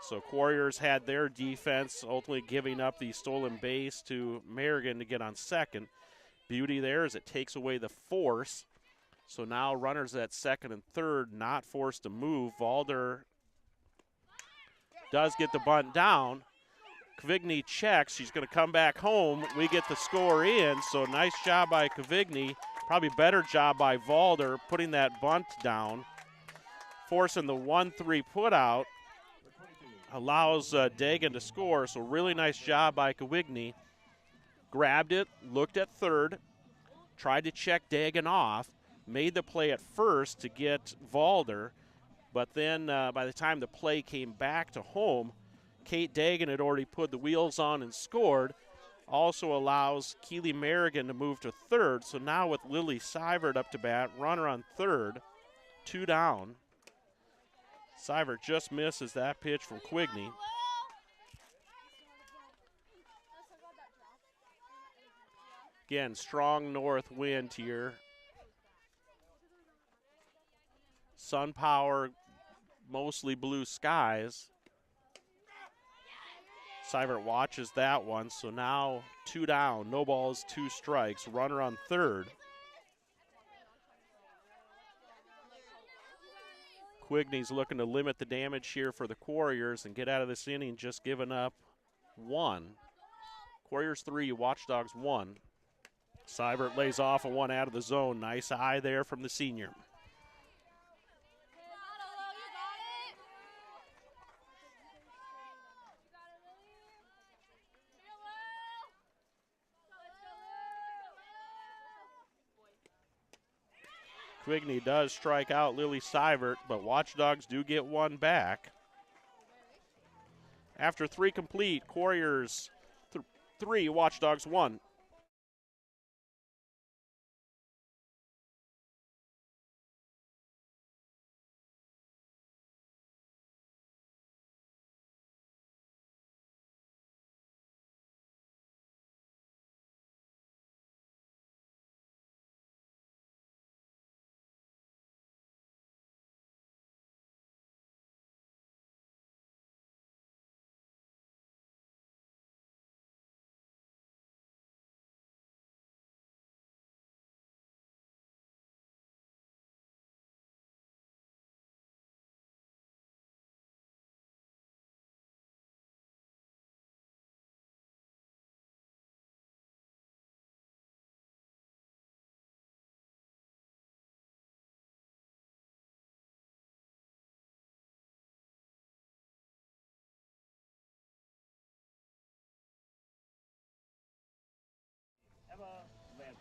So Warriors had their defense, ultimately giving up the stolen base to Merrigan to get on second. Beauty there is it takes away the force. So now runners at second and third not forced to move. Valder does get the bunt down. Covigney checks. She's going to come back home. We get the score in. So nice job by Covigney. Probably better job by Valder putting that bunt down. Forcing the 1-3 put out. Allows Dagan to score. So really nice job by Covigney. Grabbed it, looked at third, tried to check Dagan off, made the play at first to get Valder, but then by the time the play came back to home, Kate Dagan had already put the wheels on and scored. Also allows Keely Merrigan to move to third. So now with Lily Seivert up to bat, runner on third, 2 down. Seivert just misses that pitch from Quigney. Again, strong north wind here. Sun power, mostly blue skies. Seivert watches that one, so now 2 down, no balls, 2 strikes, runner on third. Quigney's looking to limit the damage here for the Warriors and get out of this inning, just giving up 1. Warriors 3, Watchdogs 1. Seivert lays off a 1 out of the zone. Nice eye there from the senior. Quigney does strike out Lily Seivert, but Watchdogs do get 1 back. After 3 complete, Warriors 3, Watchdogs 1.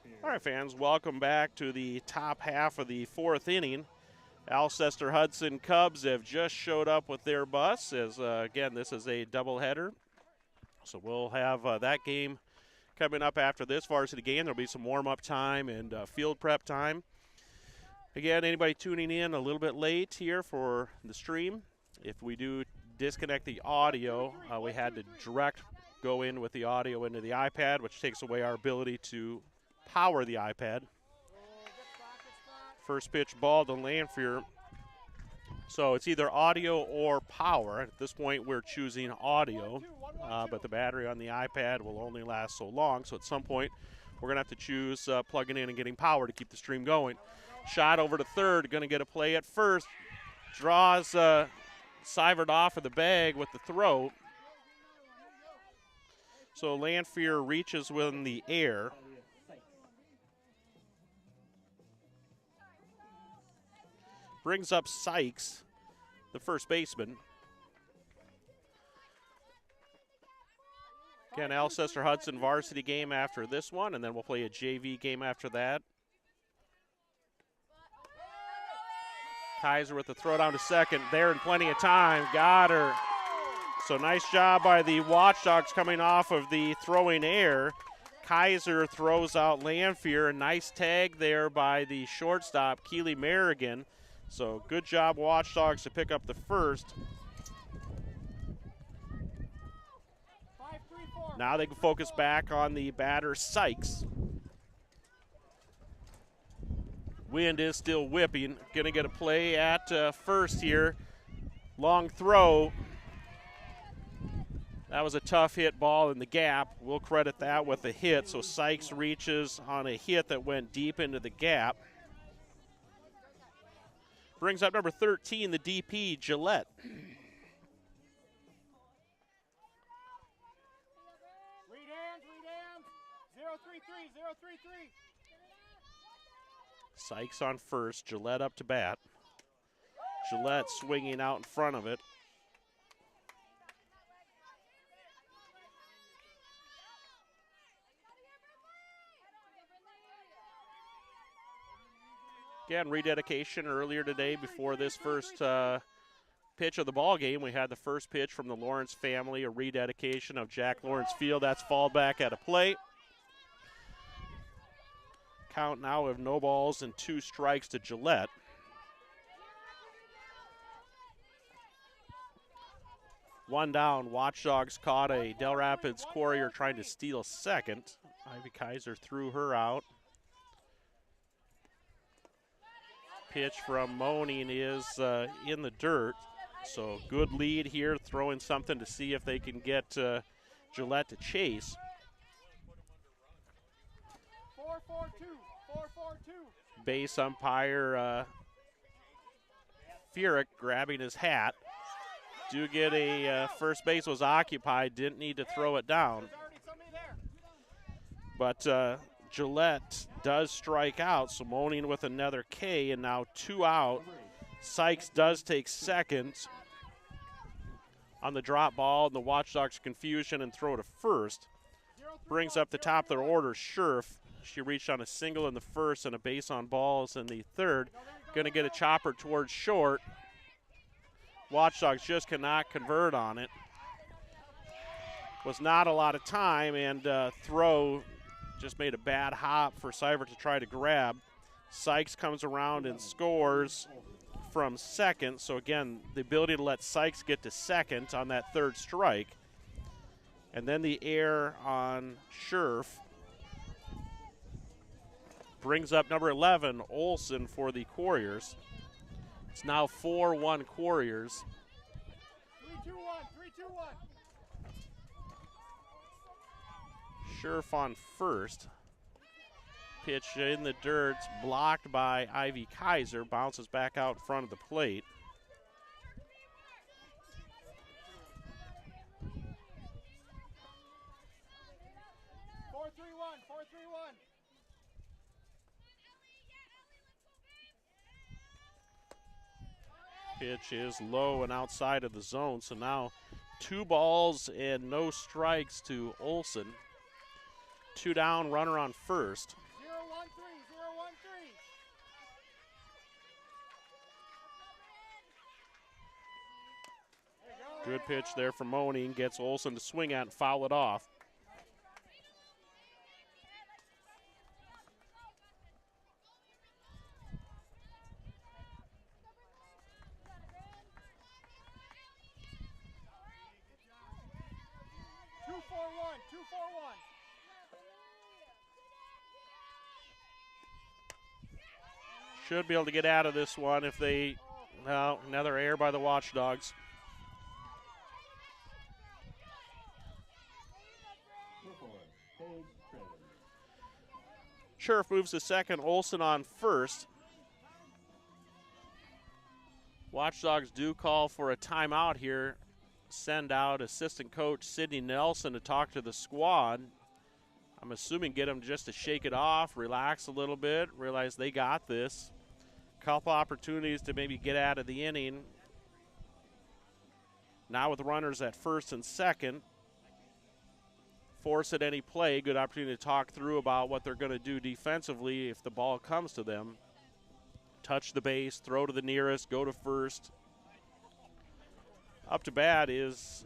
All right, fans, welcome back to the top half of the fourth inning. Alcester Hudson Cubs have just showed up with their bus as, again, this is a doubleheader. So we'll have that game coming up after this varsity game. There'll be some warm-up time and field prep time. Again, anybody tuning in a little bit late here for the stream, if we do disconnect the audio, we had to direct go in with the audio into the iPad, which takes away our ability to power the iPad. First pitch ball to Lanphier. So it's either audio or power. At this point, we're choosing audio, but the battery on the iPad will only last so long. So at some point, we're going to have to choose plugging in and getting power to keep the stream going. Shot over to third, going to get a play at first. Draws Seivert off of the bag with the throw. So Lanphier reaches within the air. Brings up Sykes, the first baseman. Again, Alcester Hudson varsity game after this one, and then we'll play a JV game after that. Kaiser with the throw down to second. There in plenty of time. Got her. So nice job by the Watchdogs coming off of the throwing air. Kaiser throws out Lanphier. A nice tag there by the shortstop, Keely Merrigan. So good job, Watchdogs, to pick up the first. Now they can focus back on the batter, Sykes. Wind is still whipping. Going to get a play at first here. Long throw. That was a tough hit ball in the gap. We'll credit that with a hit. So Sykes reaches on a hit that went deep into the gap. Brings up number 13, the DP, Gillette. Read hands. 0-3-3, 0-3-3. Sykes on first, Gillette up to bat. Gillette swinging out in front of it. Again, rededication earlier today before this first pitch of the ball game. We had the first pitch from the Lawrence family, a rededication of Jack Lawrence Field. That's fallback at a plate. Count now of no balls and 2 strikes to Gillette. One down. Watchdogs caught a Del Rapids Courier trying to steal second. Ivy Kaiser threw her out. Pitch from Moaning is in the dirt. So good lead here, throwing something to see if they can get Gillette to chase. 4-4-2, 4-4-2. Base umpire Furyk grabbing his hat. Do get a first base was occupied, didn't need to throw it down. But Gillette does strike out, so Moaning with another K, and now 2 out. Sykes does take second on the drop ball, and the Watchdogs confusion and throw to first. Brings up the top of their order, Scherf. She reached on a single in the first and a base on balls in the third. Going to get a chopper towards short. Watchdogs just cannot convert on it. Was not a lot of time, and throw just made a bad hop for Seivert to try to grab. Sykes comes around and scores from second. So again, the ability to let Sykes get to second on that third strike. And then the error on Scherf brings up number 11, Olsen, for the Couriers. It's now 4-1 Couriers. 3-2-1, 3-2-1. Scherf on first. Pitch in the dirt, blocked by Ivy Kaiser, bounces back out in front of the plate. Pitch is low and outside of the zone, so now 2 balls and no strikes to Olsen. 2 down, runner on first. 0-1, Good pitch there from Moaning. Gets Olson to swing at and foul it off. Two, 4-1. 2-4-1. Should be able to get out of this one if they, well, another error by the Watchdogs. Sheriff moves to second, Olson on first. Watchdogs do call for a timeout here. Send out assistant coach Sidney Nelson to talk to the squad. I'm assuming get them just to shake it off, relax a little bit, realize they got this. Couple opportunities to maybe get out of the inning. Now with runners at first and second. Force at any play, good opportunity to talk through about what they're going to do defensively if the ball comes to them. Touch the base, throw to the nearest, go to first. Up to bat is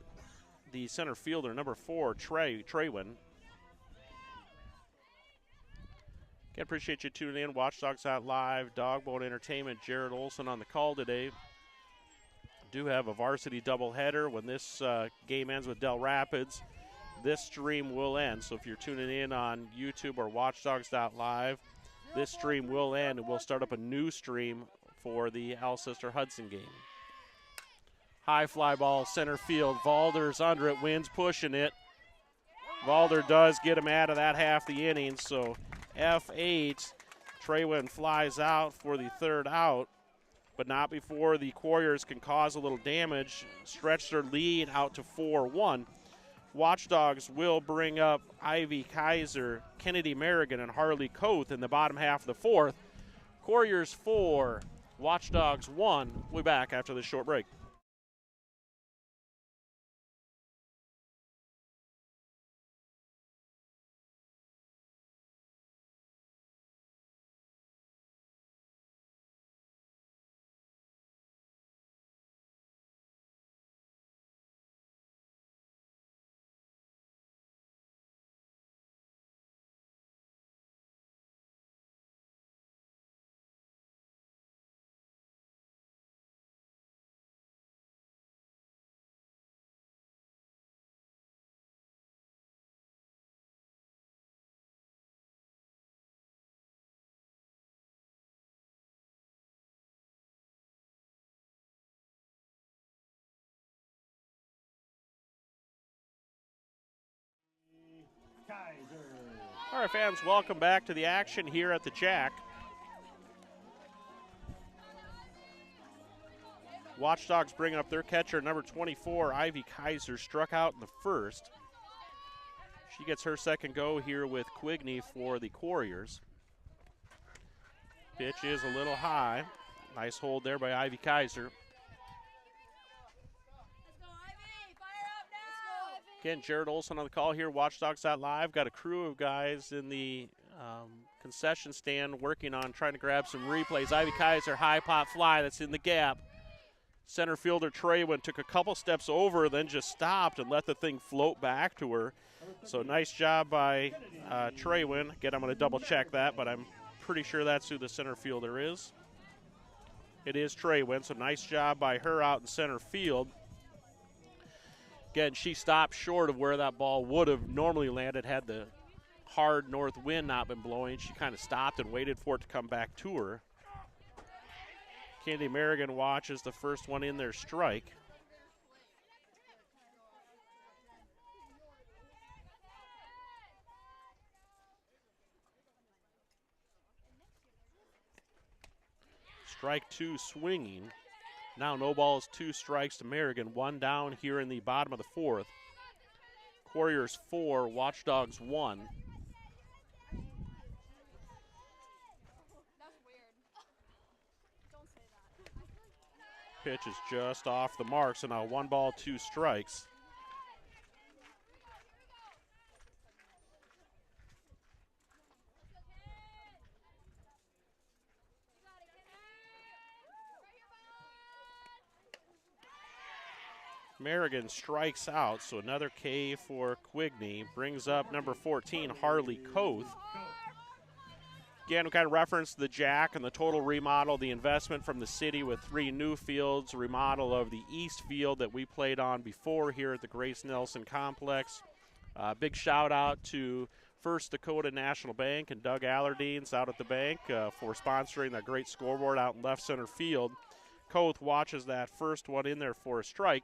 the center fielder, number 4, Traywin. Again, appreciate you tuning in. Watchdogs Out Live, Dogboat Entertainment, Jared Olson on the call today. Do have a varsity doubleheader. When this game ends with Dell Rapids, this stream will end. So if you're tuning in on YouTube or Watchdogs Out Live, this stream will end, and we'll start up a new stream for the Alcester Hudson game. High fly ball, center field. Valder's under it, wins pushing it. Valder does get him out of that half the inning, so F8. Traywin flies out for the third out, but not before the Quarriers can cause a little damage, stretch their lead out to 4-1. Watchdogs will bring up Ivy Kaiser, Kennedy Merrigan, and Harley Koth in the bottom half of the fourth. Quarriers 4, Watchdogs 1. We'll be back after this short break. All right, fans, welcome back to the action here at the Jack. Watchdogs bring up their catcher, number 24, Ivy Kaiser, struck out in the first. She gets her second go here with Quigney for the Quarriers. Pitch is a little high. Nice hold there by Ivy Kaiser. Again, Jared Olson on the call here. Watchdogs Out Live. Got a crew of guys in the concession stand working on trying to grab some replays. Ivy Kaiser, high pop fly that's in the gap. Center fielder Traywin took a couple steps over, then just stopped and let the thing float back to her. So nice job by Traywin. Again, I'm going to double check that, but I'm pretty sure that's who the center fielder is. It is Traywin, so nice job by her out in center field. Again, she stopped short of where that ball would have normally landed had the hard north wind not been blowing. She kind of stopped and waited for it to come back to her. Kennedy Merrigan watches the first one in their strike. Strike 2 swinging. Now no balls, 2 strikes to Merrigan. 1 down here in the bottom of the fourth. Quarriers 4, Watchdogs 1. Pitch is just off the mark, so now 1 ball, 2 strikes. Merrigan strikes out, so another K for Quigney. Brings up number 14, Harley Koth. Again, we kind of referenced the Jack and the total remodel, the investment from the city with 3 new fields, remodel of the east field that we played on before here at the Grace Nelson Complex. Big shout out to First Dakota National Bank and Doug Allardynes out at the bank for sponsoring that great scoreboard out in left center field. Koth watches that first one in there for a strike.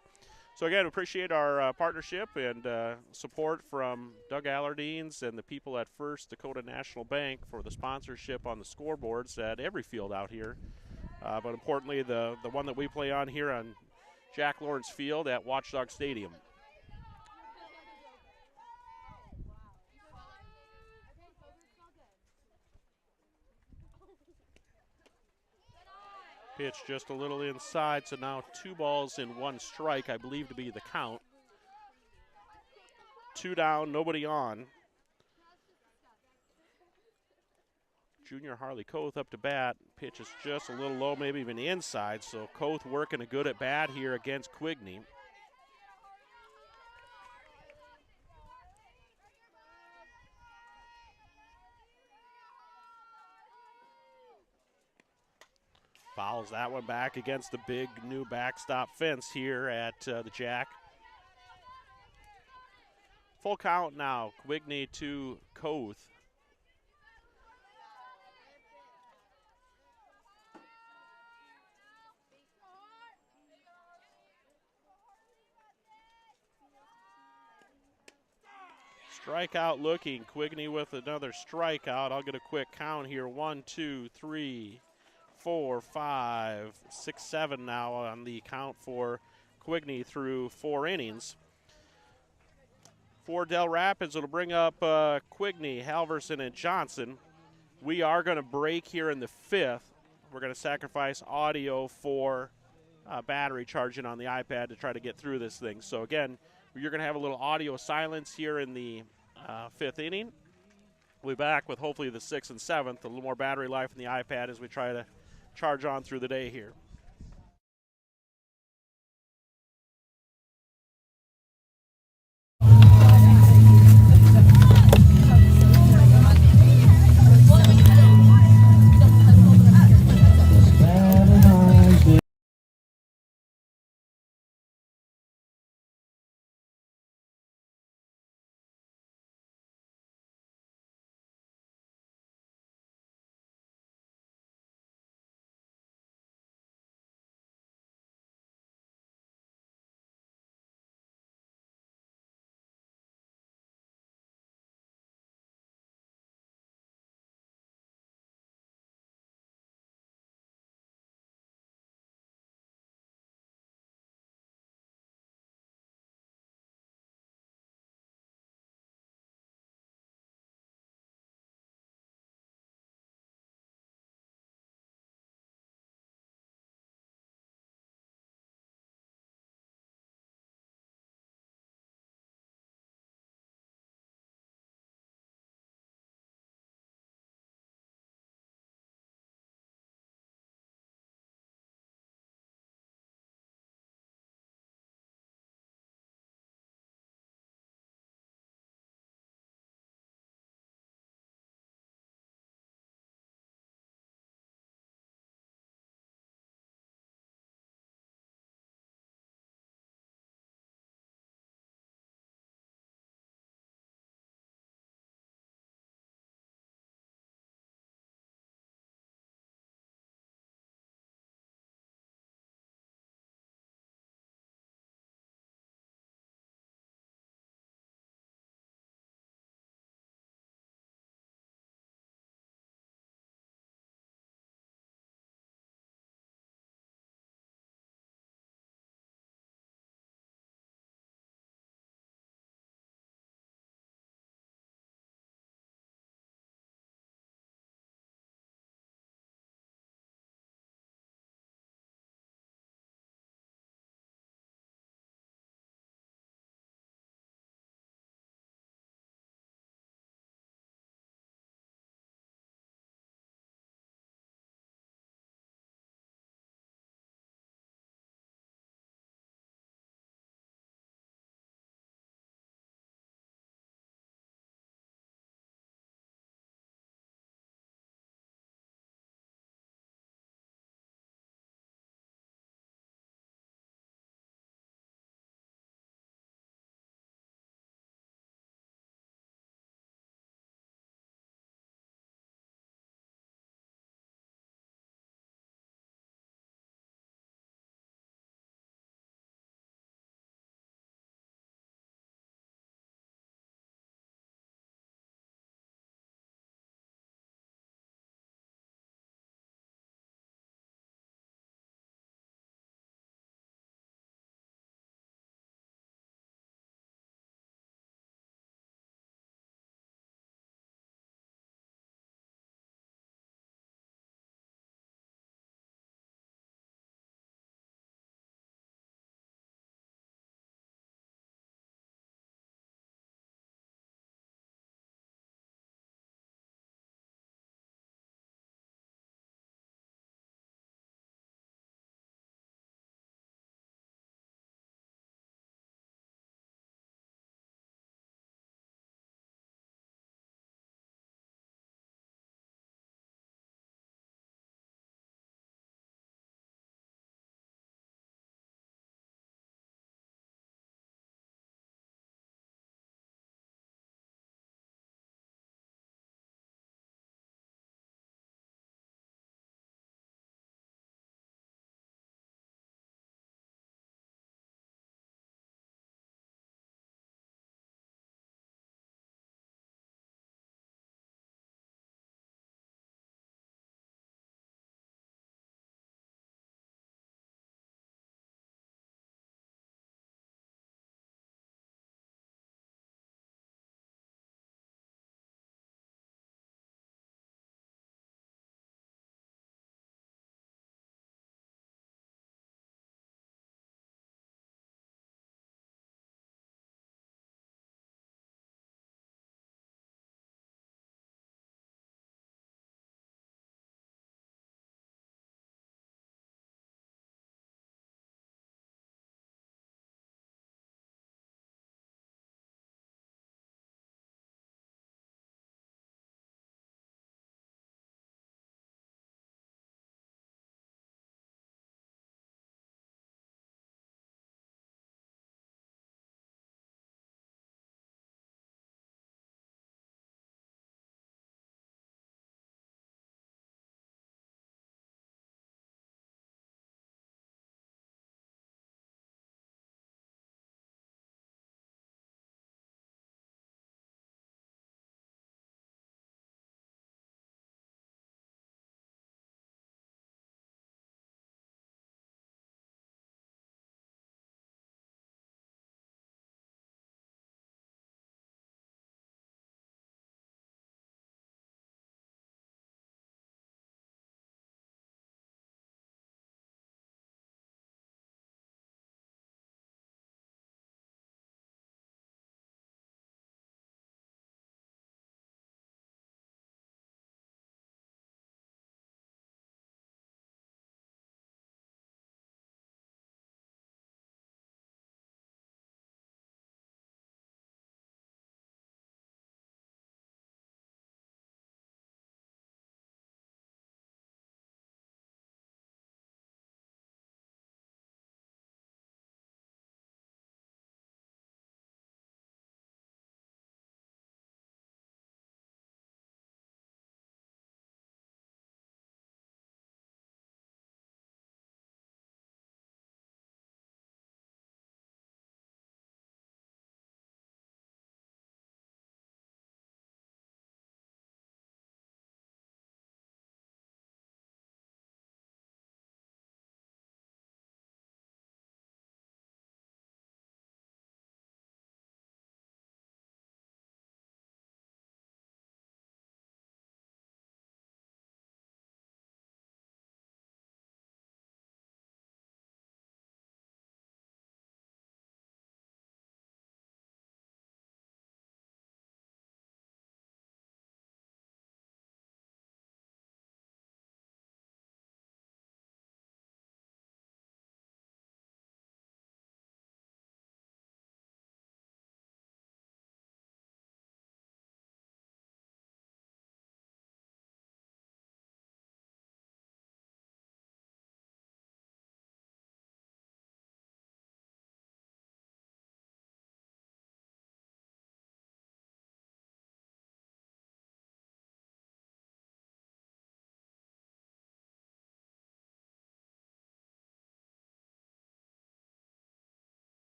So again, appreciate our partnership and support from Doug Allardynes and the people at First Dakota National Bank for the sponsorship on the scoreboards at every field out here. But importantly, the one that we play on here on Jack Lawrence Field at Watchdog Stadium. Pitch just a little inside, so now 2 balls and 1 strike, I believe to be the count. 2 down, nobody on. Junior Harley Koth up to bat. Pitch is just a little low, maybe even inside, so Koth working a good at bat here against Quigney. Fouls that one back against the big new backstop fence here at the Jack. Full count now, Quigney to Koth. Strikeout looking, Quigney with another strikeout. I'll get a quick count here. 1, 2, 3, 4, 5, 6, 7 now on the count for Quigney through 4 innings. For Dell Rapids, it'll bring up Quigney, Halverson, and Johnson. We are going to break here in the 5th. We're going to sacrifice audio for battery charging on the iPad to try to get through this thing. So again, you're going to have a little audio silence here in the 5th inning. We'll be back with hopefully the 6th and 7th, a little more battery life in the iPad as we try to charge on through the day here.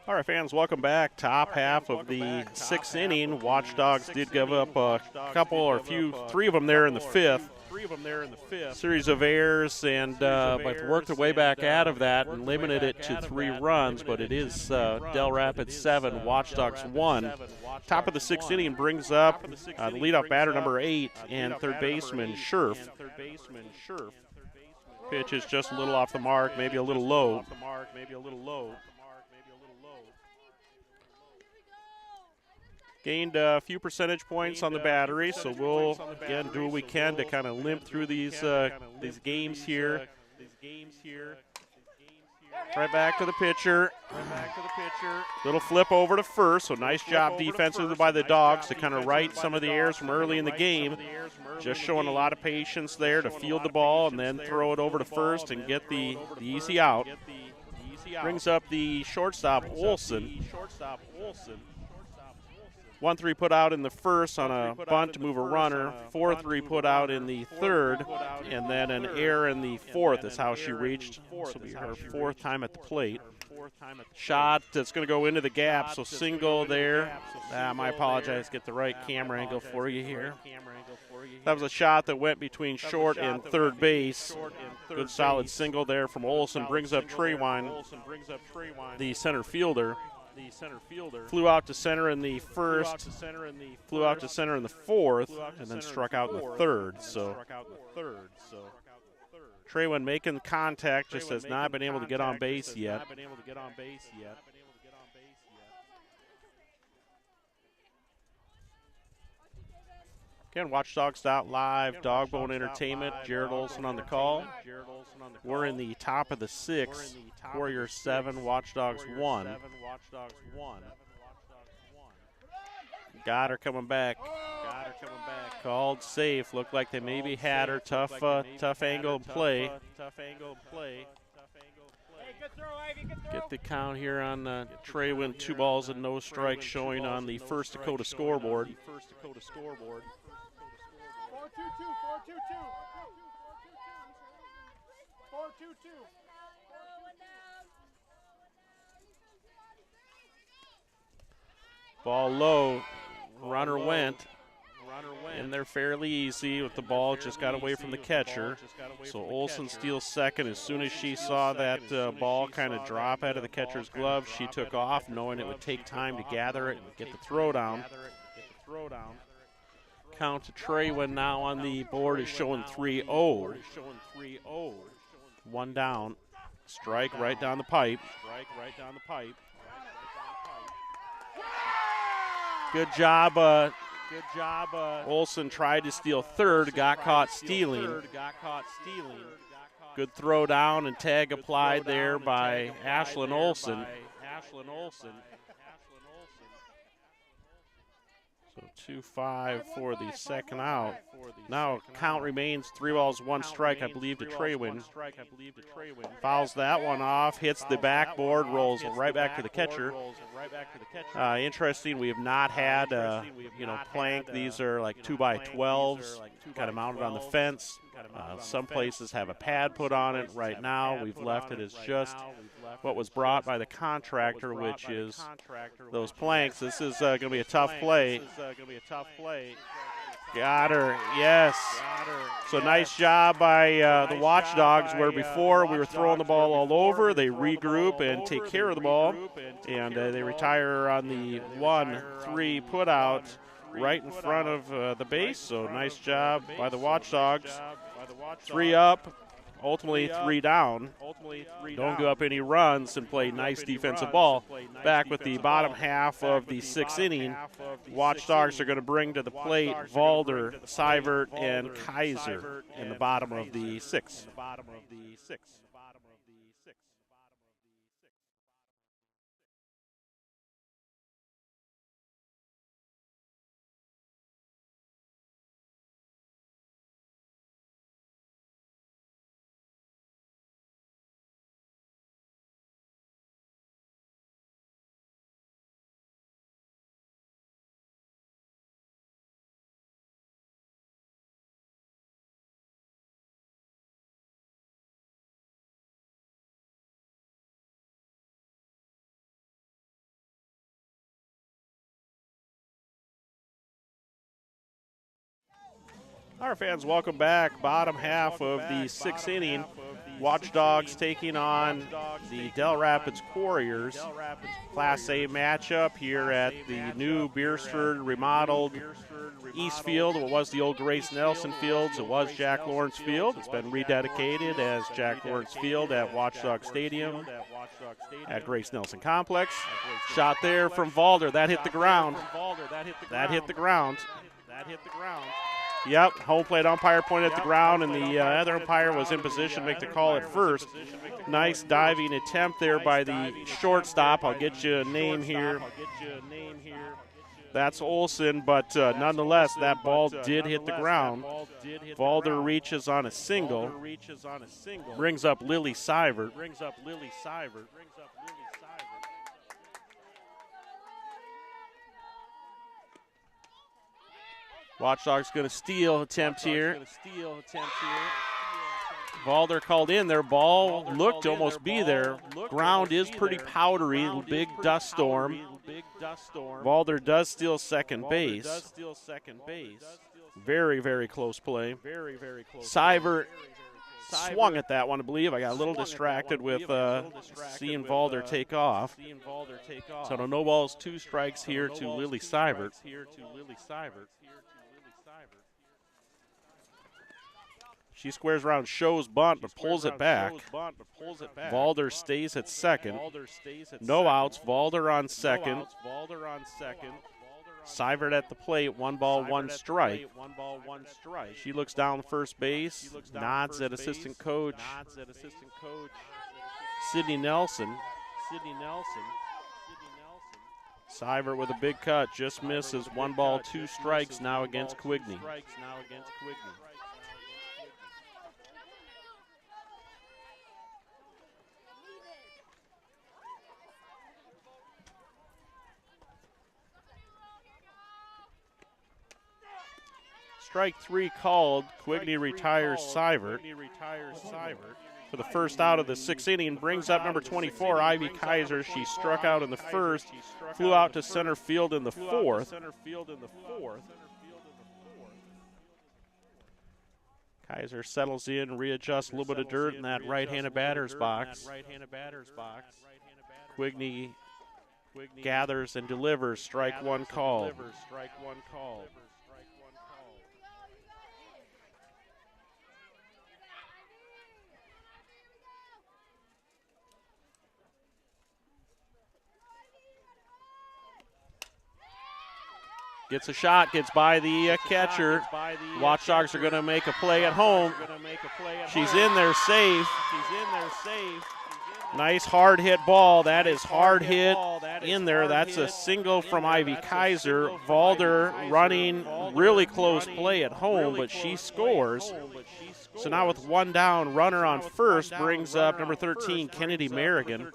All right, fans, welcome back. Top half of the sixth inning. Watchdogs did give up a couple or three of them there in the fifth. Series of errors, and but worked their way back out of that and limited it to 3 runs. But it is Dell Rapids 7, Watchdogs 1. Top of the sixth inning brings up the leadoff batter, number 8, and third baseman Scherf. Pitch is just a little off the mark, maybe a little low. Gained a few percentage points on the battery, so we'll again do what we can to kind of limp through these games here. Right back to the pitcher. Little flip over to first, so nice job defensively by the Dogs to kind of right some of the errors from early in the game. Just showing a lot of patience there to field the ball and then throw it over to first and get the easy out. Brings up the shortstop, Olson. 1-3 put out in the first on a bunt to move a runner. 4-3 put out in the third, and then an error in the fourth is how she reached. This will be her 4th time at the plate. Shot that's going to go into the gap, so single there. I apologize, get the right camera angle for you here. That was a shot that went between short and third base. Good solid single there from Olson. Brings up Traywine, the center fielder. Flew out to center in the first, flew out to center in the fourth, and then struck out in the third. So Traywin making contact, just has not been able to get on base yet. Again, Watchdogs.live, Dogbone Entertainment, Jared Olson on the call. We're in the top of the 6th, Warriors 7, Watchdogs 1. Got her coming back. Called safe. Looked like they maybe had her. Tough angle and play. Get the count here on Traywin. 2 balls and no strikes showing on the First Dakota scoreboard. 4-2-2. Ball low. Runner went. And they're fairly easy with the ball. Just got away from the catcher. So Olson steals second. As soon as she saw that ball kind of drop out of the catcher's glove, she took off, knowing it would take time to gather it and get the throw down. Count to Traywin now on the board is showing 3-0. 1 down. Strike right down the pipe. Good job. Olson tried to steal third, got caught stealing. Good throw down and tag applied there by Ashlyn Olson. So 2-5 for the second out. Now count remains 3 balls, 1 strike, I believe, to Traywin. Fouls that one off, hits the backboard, rolls right back to the catcher. Interesting, we have not had, plank. These are like 2x12s, kind of mounted on the fence. Some places have a pad put on it. Right now, we've left it as just what was brought by the contractor, which is those planks. This is going to be a tough play. Got her, yes. So nice job by the Watchdogs, where before we were throwing the ball all over. They regroup and take care of the ball, and they retire on the 1-3 put out right in front of the base. So nice job by the Watchdogs. 3 up. Ultimately 3 down. Don't give up any runs and play nice defensive ball. Back with the bottom half of the 6th inning, Watchdogs are going to bring to the plate Valder, Seivert, and Kaiser in the bottom of the 6th. Our fans, welcome back. Bottom half of the sixth inning. Watchdogs taking on the Dell Rapids Warriors. Class A matchup here at the new Beresford remodeled East Field. What was the old Grace Nelson Fields, it was Jack Lawrence Field. It's been rededicated as Jack Lawrence Field at Watchdog Stadium at Grace Nelson Complex. Shot there from Valder. That hit the ground. That hit the ground. Yep, home plate umpire pointed at the ground, and the other umpire was in position to make the call at first. Nice diving attempt there by the shortstop. I'll get you a name here. That's Olson, but nonetheless, that ball did hit the ground. Valder reaches on a single, brings up Lily Sivert. Watchdogs going to steal attempt here. Valder called in. Their ball looked to almost be there. Ground is pretty powdery, big dust storm. Valder does steal second base. Very, very close play. Sivert swung at that one, I believe. I got a little distracted with seeing Valder take off. So no balls, 2 strikes here to Lily Sivert. She squares around, shows bunt, but pulls it back. Valder stays at second. No outs. Valder on second. Sivert at the plate. 1 ball, 1 strike. She looks down first base, nods at assistant coach Sydney Nelson. Sivert with a big cut, just misses. 1 ball, 2 strikes now against Quigney. Strike 3 called. Quigney retires Sivert. For the first out of the 6th inning, brings up number 24, Ivy Kaiser. She struck out in the first, flew out to center field in the 4th. Kaiser settles in, readjusts a little bit of dirt in that right-handed batter's box. Quigney gathers and delivers. Strike 1 called. Gets a shot, gets by the catcher. Watchdogs are going to make a play at home. She's in there safe. Nice hard hit ball. That is hard hit in there. That's a single from Ivy Kaiser. Valder running really close play at home, but she scores. So now with 1 down, runner on first brings up number 13, Kennedy Merrigan.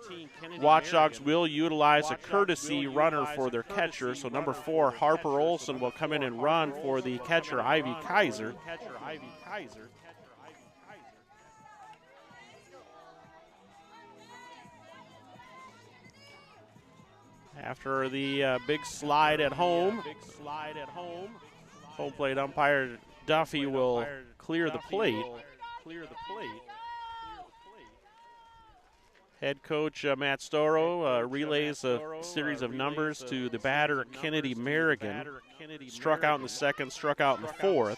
Watchdogs will utilize a courtesy runner for their catcher. So number 4, Harper Olson, will come in and run for the catcher, Ivy Kaiser. After the big slide at home, home plate umpire Duffy will clear the plate. Head coach Matt Storo relays a series of numbers to the batter Kennedy Merrigan. Struck out in the 2nd, struck out in the 4th.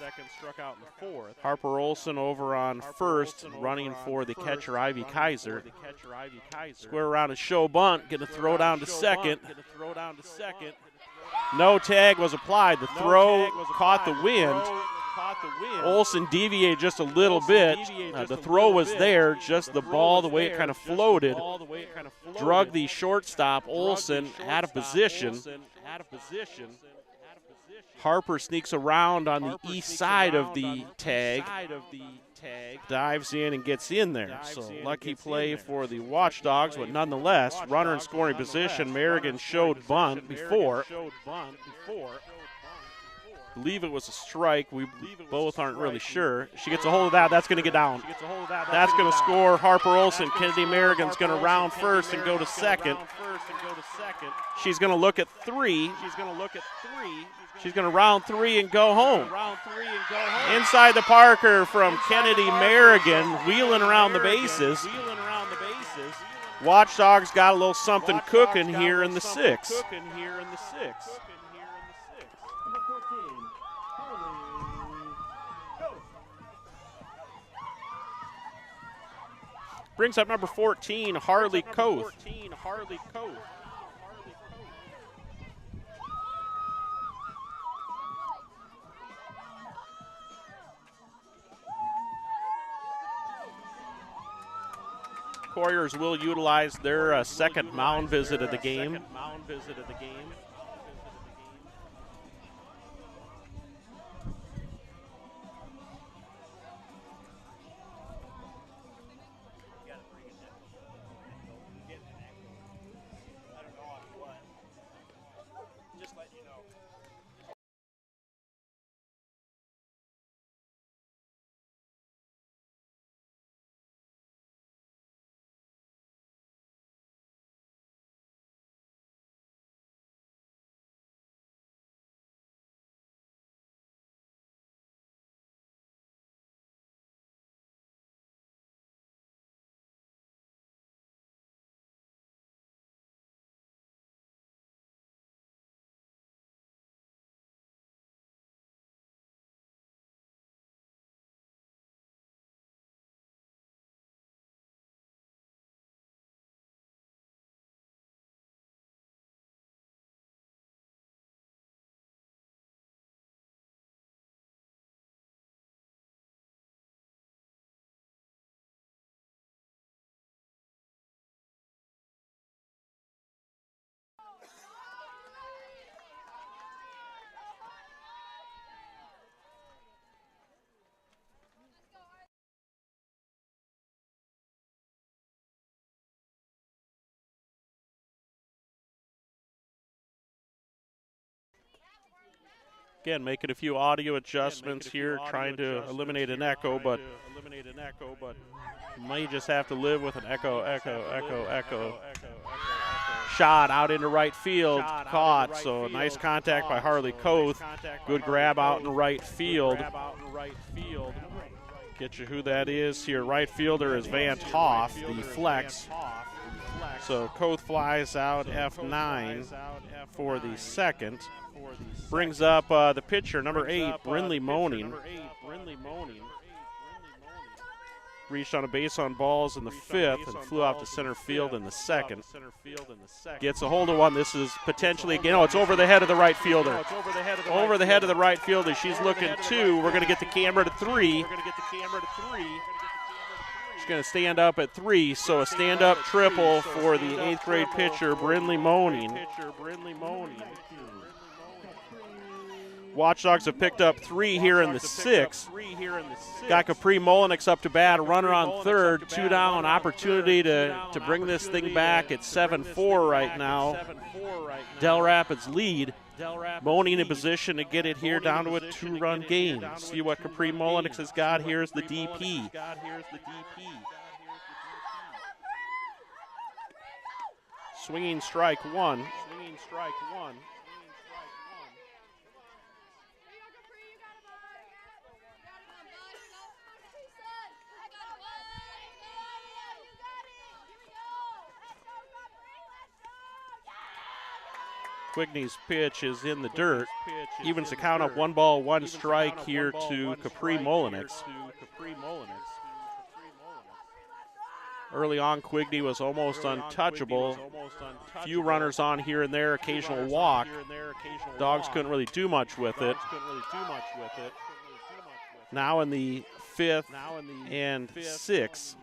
Harper Olson over on first, running for the catcher Ivy Kaiser. Square around a show bunt, going to throw down to second. No tag was applied. The throw caught the wind. Olson deviated just a little bit. The throw was there, just the ball, the way it kind of floated, drug the shortstop, Olson, out of position. Harper sneaks around on the east side of the tag, dives in and gets in there. So lucky play for the Watchdogs, but nonetheless, runner in scoring position. Merrigan showed bunt before. believe it was a strike. We both aren't really sure. She gets a hold of that. That's going to get down. That's going to score Harper Olsen. Kennedy Merrigan's going to round first and go to second. She's going to look at three. She's going to round three and go home. Inside the Parker from Kennedy Merrigan, wheeling around the bases. Watchdogs got a little something cooking here in the sixth. Number 14, Harley Coast. Brings up number 14, Harley Koth. Couriers will utilize their second mound visit of the game. Again, making a few audio adjustments here, trying to eliminate an echo, but might just have to live with an echo. Shot out into right field, caught. So nice contact by Harley Koth. Good grab out in right field. Get you who that is here. Right fielder is Van Hoff, the flex. So Koth flies out F9 for the second. Brings up the pitcher, number 8, Brindley Moaning. Reached on a base on balls in the fifth and flew out to center field in the second. Gets a hold of one. This is potentially, again, it's over the head of the right fielder. Over the head of the right fielder. She's looking 2. We're going to get the camera to 3. She's going to stand up at 3, so a stand-up triple for the 8th grade pitcher, Brindley Moaning. Watchdogs have picked up 3 here in the 6th. Got Capri Molinix up to bat, a runner on third, 2 down, opportunity to bring this thing back at 7-4 right now. Dell Rapids lead. Moaning in position to get it here down to a 2-run game. See what Capri Molinix has got. Here's the DP. Swinging strike one. Quigney's pitch is in the dirt. Evens the count up 1 ball, 1 strike here to Capri Molinix. Early on, Quigney was almost untouchable. Few runners on here and there, occasional walk. Dogs couldn't really do much with it. Now in the 5th and 6th.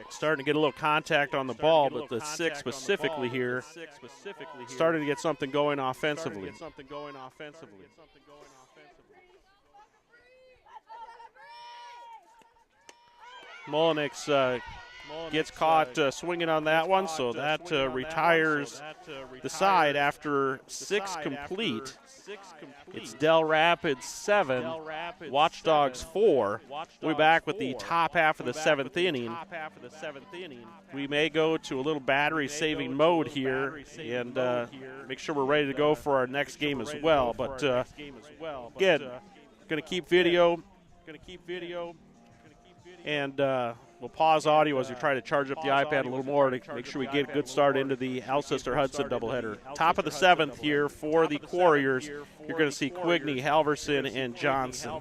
Starting to get a little contact on the ball, but the 6th specifically here starting to get something going offensively. Molinix gets caught swinging on that one, so that retires the side after 6 complete. It's Dell Rapids 7, Watchdogs 4. We'll be back with the top half of the 7th inning. We may go to a little battery-saving mode here and make sure we're ready to go for our next game as well. But again, going to keep video, and we'll pause audio as we try to charge up the iPad a little more to make sure we get a good start into the Alcester-Hudson doubleheader. Top of the 7th here for the Warriors. You're going to see Quigney, Halverson, and Johnson.